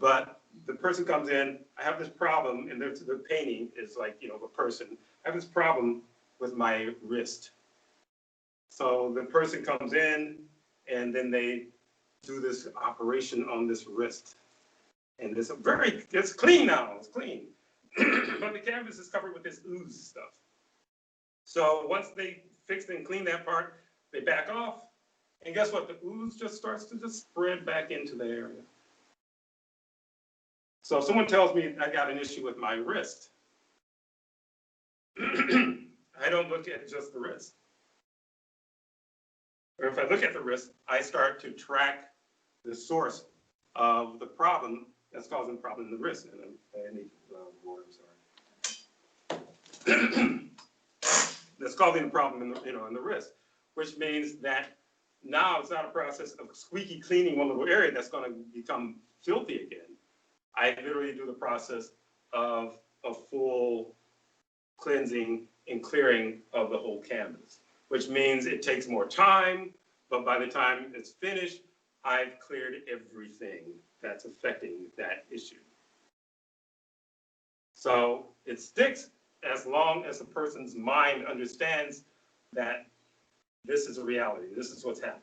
But the person comes in, I have this problem, and the painting is like, you know, a person. I have this problem with my wrist. So the person comes in, and then they do this operation on this wrist. And it's clean now, it's clean. But the canvas is covered with this ooze stuff. So once they fix and clean that part, they back off. And guess what? The ooze just starts to just spread back into the area. So if someone tells me I got an issue with my wrist, I don't look at just the wrist. Or if I look at the wrist, I start to track the source of the problem that's causing the problem in the wrist. And I need more, I'm sorry. that's causing the problem in the, in the wrist, which means that now it's not a process of squeaky cleaning one little area that's going to become filthy again. I literally do the process of a full cleansing and clearing of the whole canvas, which means it takes more time, but by the time it's finished, I've cleared everything that's affecting that issue. So it sticks as long as a person's mind understands that this is a reality, this is what's happening.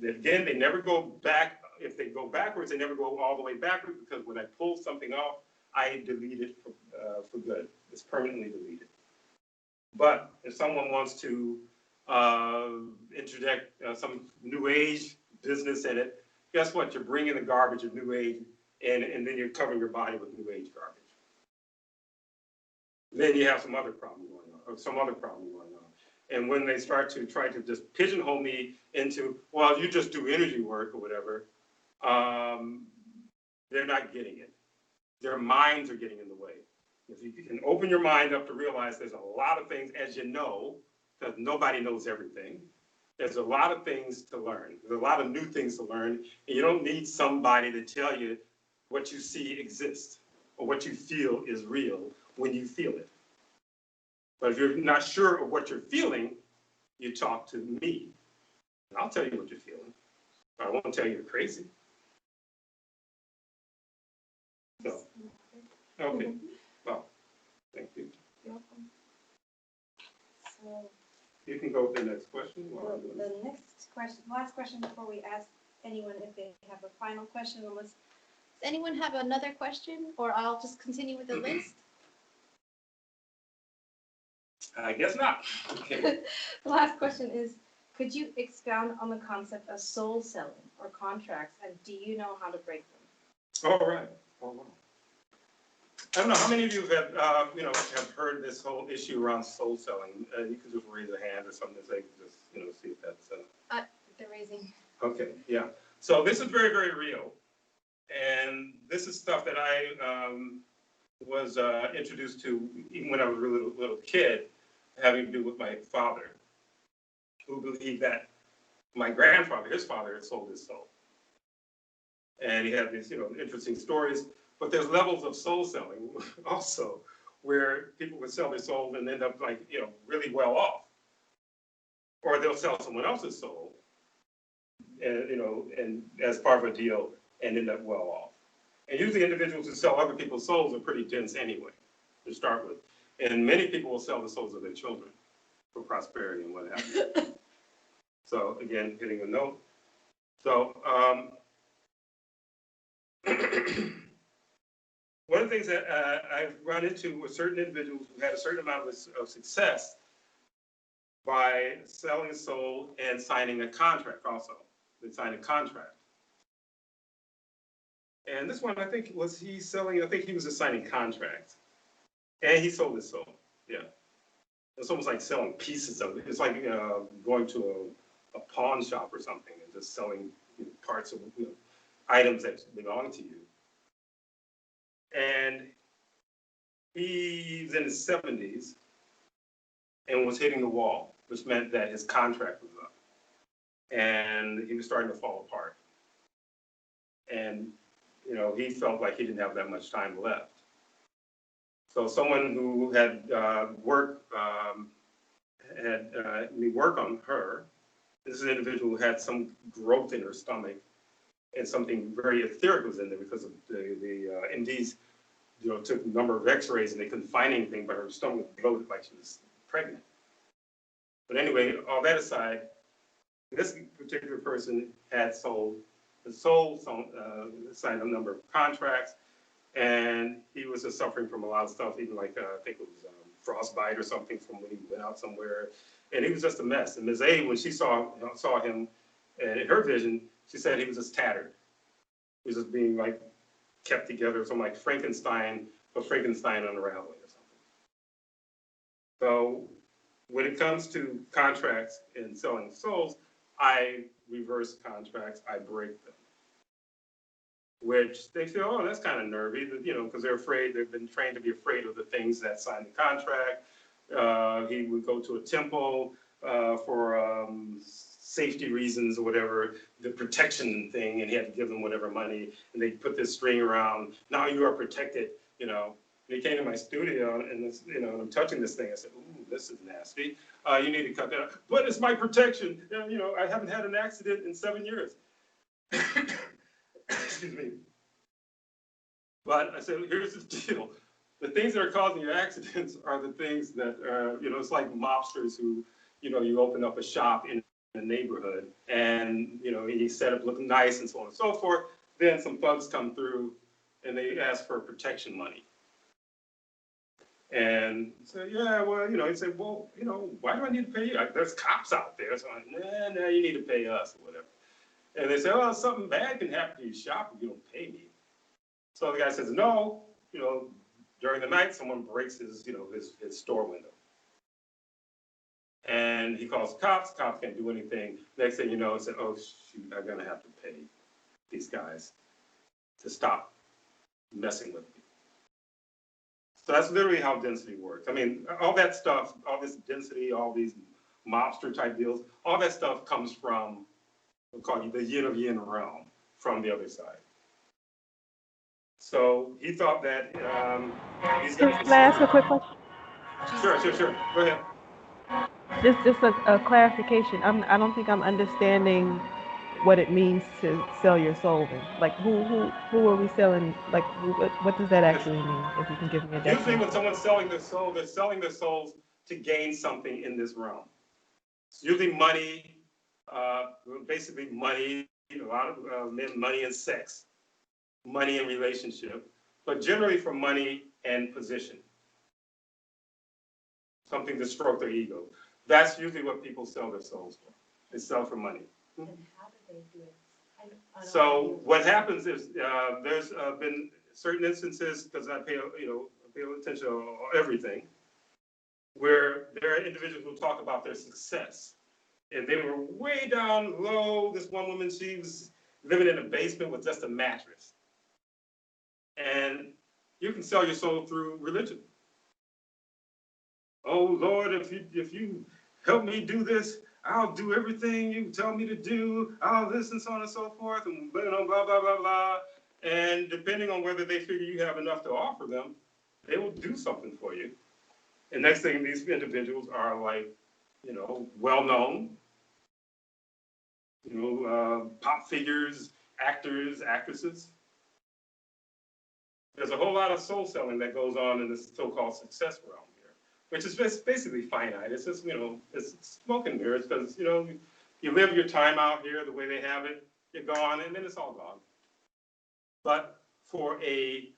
Again, they never go back. If they go backwards, they never go all the way backwards, because when I pull something off, I delete it for good. It's permanently deleted. But if someone wants to interject some New Age business in it, guess what? You're bringing the garbage of New Age in, and then you're covering your body with New Age garbage. Then you have some other problem going on, or some other problem going on. And when they start to try to just pigeonhole me into, well, you just do energy work or whatever, they're not getting it. Their minds are getting in the way. If you can open your mind up to realize there's a lot of things, as you know, because nobody knows everything. There's a lot of things to learn. There's a lot of new things to learn, and you don't need somebody to tell you what you see exists or what you feel is real when you feel it. But if you're not sure of what you're feeling, you talk to me, and I'll tell you what you're feeling. I won't tell you you're crazy. So, okay. Well, thank you. You're welcome. So You can go with the next question. the next question, last question before we ask anyone if they have a final question, unless, does anyone have another question, or I'll just continue with the list? I guess not. Okay. The last question is, could you expound on the concept of soul selling or contracts, and do you know how to break them? All right. Oh, wow. I don't know how many of you have, have heard this whole issue around soul selling. You can just raise a hand or something to say, just, see if that's. They're raising. Okay, yeah. So this is very, very real. And this is stuff that I was introduced to even when I was a little kid, having to do with my father, who believed that my grandfather, his father, had sold his soul. And he had these, interesting stories. But there's levels of soul selling also, where people would sell their soul and end up really well off. Or they'll sell someone else's soul, and and as part of a deal, and end up well off. And usually individuals who sell other people's souls are pretty dense anyway, to start with. And many people will sell the souls of their children for prosperity and what have you. So again, hitting a note. So one of the things that I've run into with certain individuals who had a certain amount of success by selling a soul and signing a contract also. They signed a contract. And this one, I think, I think he was just signing contracts. And he sold his soul, yeah. It's almost like selling pieces of it. It's like going to a pawn shop or something and just selling parts of items that belong to you. And he's in his 70s and was hitting the wall, which meant that his contract was up. And he was starting to fall apart. And, he felt like he didn't have that much time left. So someone who had me work on her, this is an individual who had some growth in her stomach, and something very etheric was in there because of the MDs, took a number of x-rays and they couldn't find anything, but her stomach was bloated like she was pregnant. But anyway, all that aside, this particular person had signed a number of contracts, and he was just suffering from a lot of stuff, even like, I think it was frostbite or something from when he went out somewhere. And he was just a mess. And Ms. A, when she saw him in her vision, she said he was just tattered. He was just being kept together, something like Frankenstein, but Frankenstein unraveling or something. So when it comes to contracts and selling souls, I reverse contracts, I break them. which they feel, oh, that's kind of nervy, because they're afraid, they've been trained to be afraid of the things that sign the contract. He would go to a temple for safety reasons or whatever, the protection thing, and he had to give them whatever money, and they put this string around, now you are protected, And he came to my studio, and this, and I'm touching this thing. I said, ooh, this is nasty. You need to cut that out. But it's my protection. I haven't had an accident in 7 years. Excuse me. But I said, here's the deal. The things that are causing your accidents are the things that are, it's like mobsters who, you open up a shop in a neighborhood and, you set up looking nice and so on and so forth. Then some thugs come through and they ask for protection money. And so, yeah, well, he said, well, why do I need to pay you? There's cops out there. So I'm like, nah, you need to pay us or whatever. And they say, well, something bad can happen to your shop if you don't pay me. So the guy says, no, during the night, someone breaks his store window. And he calls the cops can't do anything. Next thing you know, he said, oh, shoot, I'm going to have to pay these guys to stop messing with me. So that's literally how density works. I mean, all that stuff, all this density, all these mobster type deals, all that stuff comes from, we'll call it the yin of yin realm, from the other side. So he thought that these guys. Can I ask a quick question? Sure. Go ahead. Just a clarification. I don't think I'm understanding what it means to sell your soul. Like, who are we selling? Like, what does that actually mean? If you can give me a definition. Usually, when someone's selling their soul, they're selling their souls to gain something in this realm. It's usually money, basically money. A lot of men, money and sex, money and relationship, but generally for money and position. Something to stroke their ego. That's usually what people sell their souls for. They sell for money. And how do they do it? So what happens is there's been certain instances, because I pay attention to everything, where there are individuals who talk about their success. And they were way down low. This one woman, she was living in a basement with just a mattress. And you can sell your soul through religion. Oh Lord, if you help me do this, I'll do everything you tell me to do, all this and so on and so forth, and blah, blah, blah, blah, blah. And depending on whether they figure you have enough to offer them, they will do something for you. And next thing, these individuals are like, well-known, pop figures, actors, actresses. There's a whole lot of soul selling that goes on in this so-called success realm here, which is just basically finite. It's just, it's smoke and mirrors, because, you live your time out here the way they have it, you're gone, and then it's all gone. But for a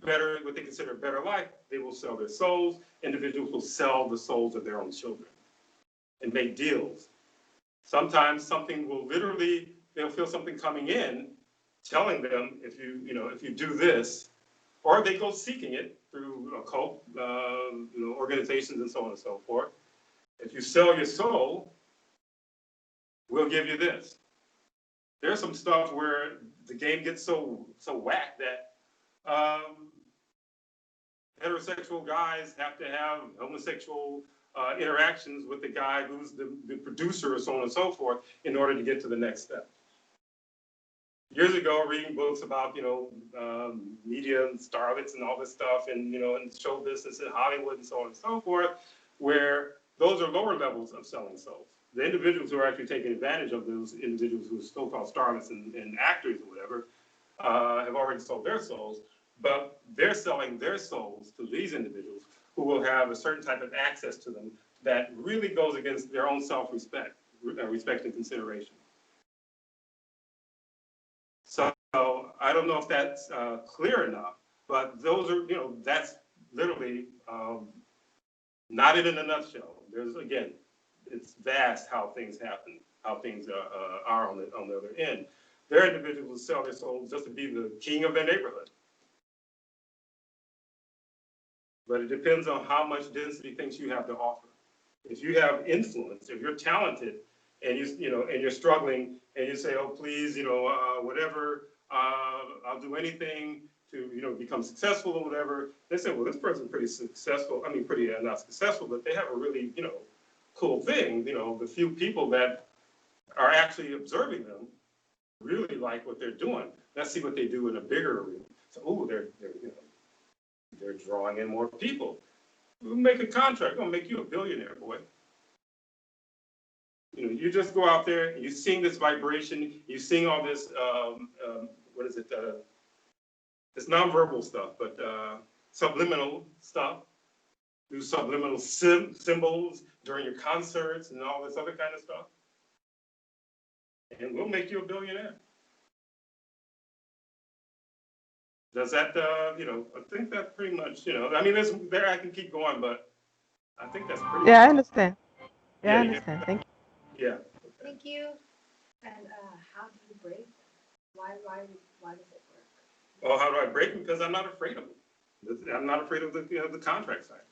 better, what they consider a better life, they will sell their souls. Individuals will sell the souls of their own children and make deals. Sometimes something will literally, they'll feel something coming in, telling them, if you do this, or they go seeking it through occult, organizations and so on and so forth. If you sell your soul, we'll give you this. There's some stuff where the game gets so whack that heterosexual guys have to have homosexual interactions with the guy who's the producer or so on and so forth in order to get to the next step. Years ago, reading books about, media and starlets and all this stuff, and, and show business in Hollywood and so on and so forth, where those are lower levels of selling souls. The individuals who are actually taking advantage of those individuals who are so-called starlets and actors or whatever have already sold their souls, but they're selling their souls to these individuals who will have a certain type of access to them that really goes against their own self-respect, respect and consideration. So I don't know if that's clear enough, but those are, that's literally not it in a nutshell. There's, again, it's vast how things happen, how things are on the other end. There are individuals who sell their souls just to be the king of their neighborhood. But it depends on how much density things you have to offer. If you have influence, if you're talented, and and you're struggling, and you say, oh please, whatever, I'll do anything to, you know, become successful or whatever. They say, well, this person's pretty successful. I mean, pretty not successful, but they have a really, you know, cool thing. You know, the few people that are actually observing them really like what they're doing. Let's see what they do in a bigger arena. So, oh, they're you know, they're drawing in more people. We'll make a contract. We'll make you a billionaire, boy. You know, you just go out there and you sing this vibration. You sing all this, what is it? It's nonverbal stuff, but subliminal stuff. Do subliminal symbols during your concerts and all this other kind of stuff. And we'll make you a billionaire. Does that, you know, I think that's pretty much, you know, I mean, there I can keep going, but I think that's pretty Yeah, I much. understand. Yeah, I Yeah, understand. Thank you. Yeah. Thank you. And how do you break them? Why does it work? Well, how do I break them? Because I'm not afraid of them. I'm not afraid of the, you know, the contract signers.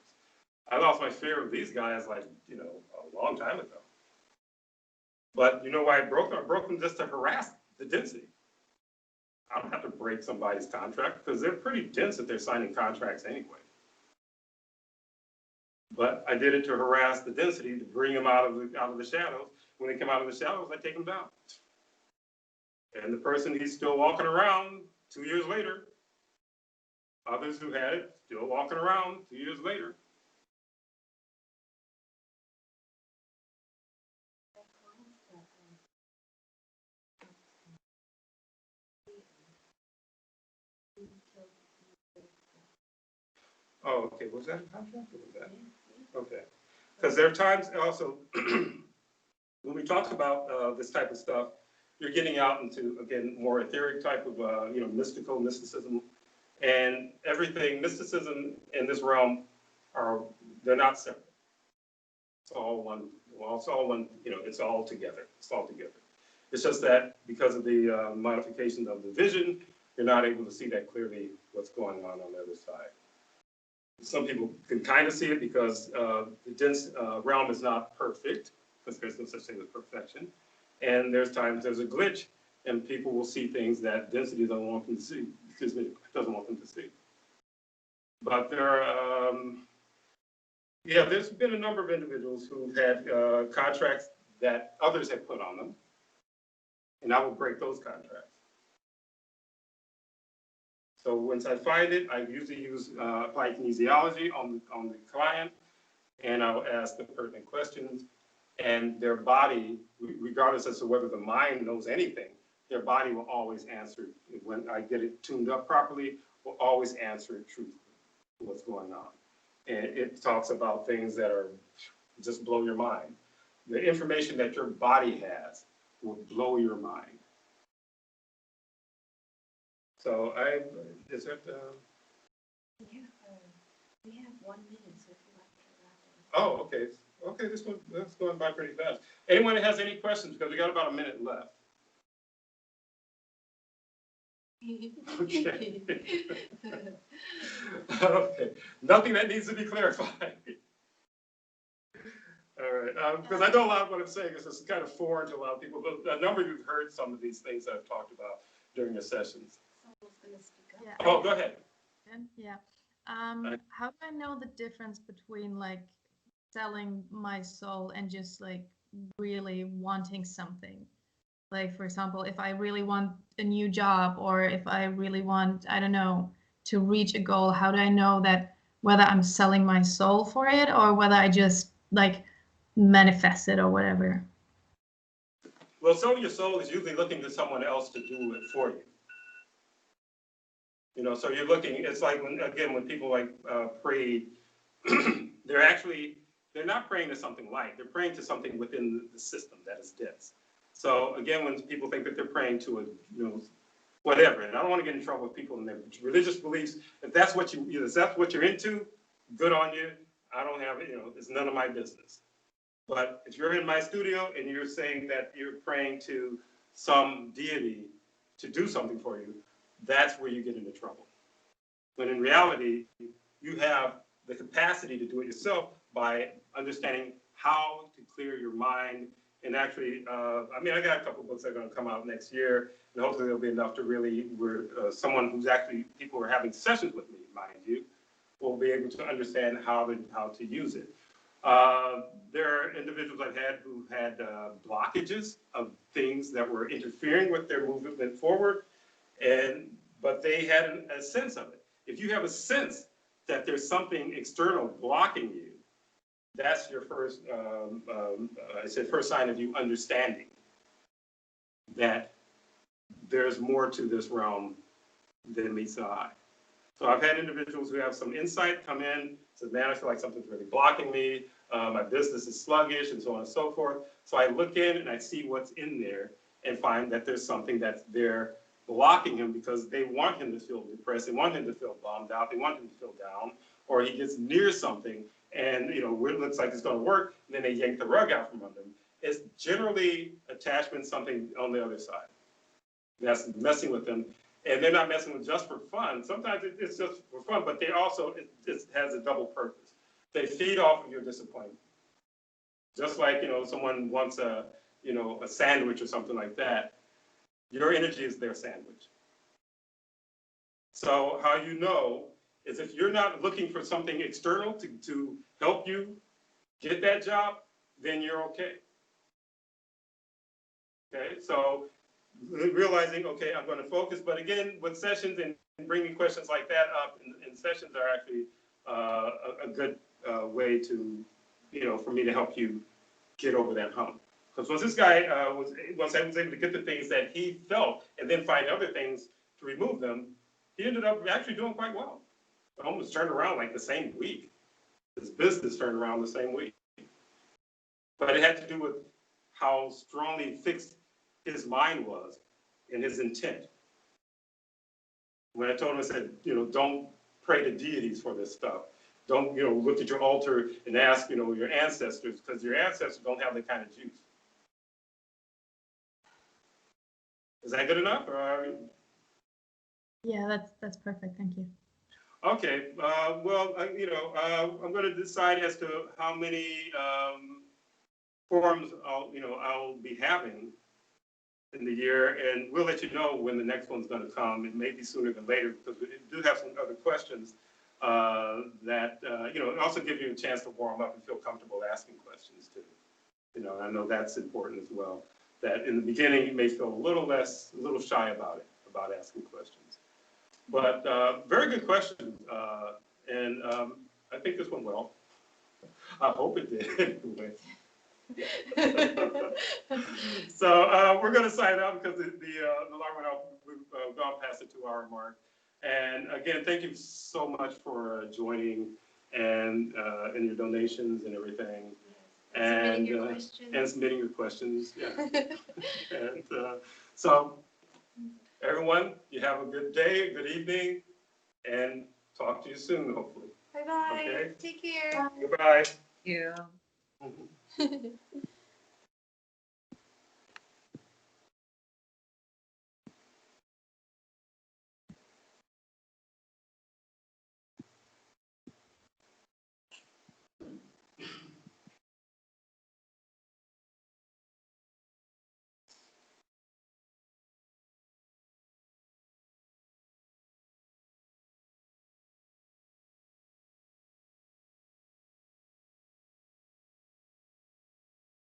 I lost my fear of these guys, like, you know, a long time ago. But you know why I broke them? I broke them just to harass the density. I don't have to break somebody's contract because they're pretty dense if they're signing contracts anyway. But I did it to harass the density, to bring them out of the shadows. When they come out of the shadows, I take them down. And the person, he's still walking around 2 years later. Others who had it, still walking around 2 years later. Oh, okay. Was that a contract or was that? Okay. Because there are times also when we talk about this type of stuff, you're getting out into, again, more etheric type of, you know, mysticism, and everything. Mysticism in this realm they're not separate. It's all one. Well, it's all one. You know, it's all together. It's all together. It's just that because of the modification of the vision, you're not able to see that clearly what's going on the other side. Some people can kind of see it because the dense realm is not perfect, because there's no such thing as perfection. And there's times there's a glitch, and people will see things that density doesn't want them to see. Excuse me, doesn't want them to see. But there are, yeah, there's been a number of individuals who've had contracts that others have put on them, and I will break those contracts. So once I find it, I usually use apply kinesiology on the client, and I'll ask the pertinent questions. And their body, regardless as to whether the mind knows anything, their body will always answer. When I get it tuned up properly, will always answer truthfully what's going on. And it talks about things that are just blow your mind. The information that your body has will blow your mind. So is it? We have 1 minute, so if you like to wrap it. Oh, okay. Okay, that's going by pretty fast. Anyone that has any questions, because we got about a minute left. Okay. Okay. Nothing that needs to be clarified. All right, because I know a lot of what I'm saying is kind of foreign to a lot of people, but a number of you have heard some of these things that I've talked about during the sessions. Someone's going to speak up. Yeah. Oh, go ahead. Yeah. How do I know the difference between like selling my soul and just like really wanting something? Like, for example, if I really want a new job, or if I really want, I don't know, to reach a goal, how do I know that whether I'm selling my soul for it or whether I just like manifest it or whatever? Well, selling your soul is usually looking to someone else to do it for you. You know, so you're looking, it's like when people like pray, they're not praying to something light, they're praying to something within the system that is dense. So again, when people think that they're praying to a, you know, whatever, and I don't want to get in trouble with people in their religious beliefs, if that's what you're into, good on you. I don't have it, you know, it's none of my business. But if you're in my studio and you're saying that you're praying to some deity to do something for you, that's where you get into trouble. When in reality, you have the capacity to do it yourself by understanding how to clear your mind And actually, I mean, I got a couple books that are going to come out next year, and hopefully there'll be enough to really, someone who's actually, people who are having sessions with me, mind you, will be able to understand how to use it. There are individuals I've had who had blockages of things that were interfering with their movement forward, but they had a sense of it. If you have a sense that there's something external blocking you, that's your first, I said, first sign of you understanding that there's more to this realm than meets the eye. So I've had individuals who have some insight come in, says, man, I feel like something's really blocking me. My business is sluggish and so on and so forth. So I look in and I see what's in there and find that there's something that's there blocking him because they want him to feel depressed. They want him to feel bummed out. They want him to feel down, or he gets near something and, you know, it looks like it's going to work. And then they yank the rug out from under him. It's generally attachment, something on the other side that's messing with them. And they're not messing with just for fun. Sometimes it's just for fun, but they also, it has a double purpose. They feed off of your disappointment. Just like, you know, someone wants a sandwich or something like that, your energy is their sandwich. So how you know is if you're not looking for something external to help you get that job, then you're okay. Okay, so realizing, okay, I'm going to focus, but again, with sessions and bringing questions like that up, and sessions are actually a good way to, you know, for me to help you get over that hump. Because once this guy once I was able to get the things that he felt and then find other things to remove them, he ended up actually doing quite well. Almost turned around like the same week. His business turned around the same week. But it had to do with how strongly fixed his mind was and his intent. When I told him, I said, you know, don't pray to deities for this stuff. Don't, you know, look at your altar and ask, you know, your ancestors, because your ancestors don't have that kind of juice. Is that good enough? Or Yeah, that's perfect. Thank you. okay. You know, I'm going to decide as to how many forums I'll be having in the year, and we'll let you know when the next one's going to come. It may be sooner than later because we do have some other questions that you know, and also give you a chance to warm up and feel comfortable asking questions too. You know, I know that's important as well. That in the beginning you may feel a little shy about it, about asking questions. But very good questions, and I think this went well. I hope it did. Anyway. So we're going to sign up because the alarm went off. We've gone past the 2-hour mark. And again, thank you so much for joining and your donations and everything. And submitting your questions. Yeah. And so everyone, you have a good day, good evening, and talk to you soon, hopefully. Bye-bye. Okay. Take care. Goodbye. Yeah.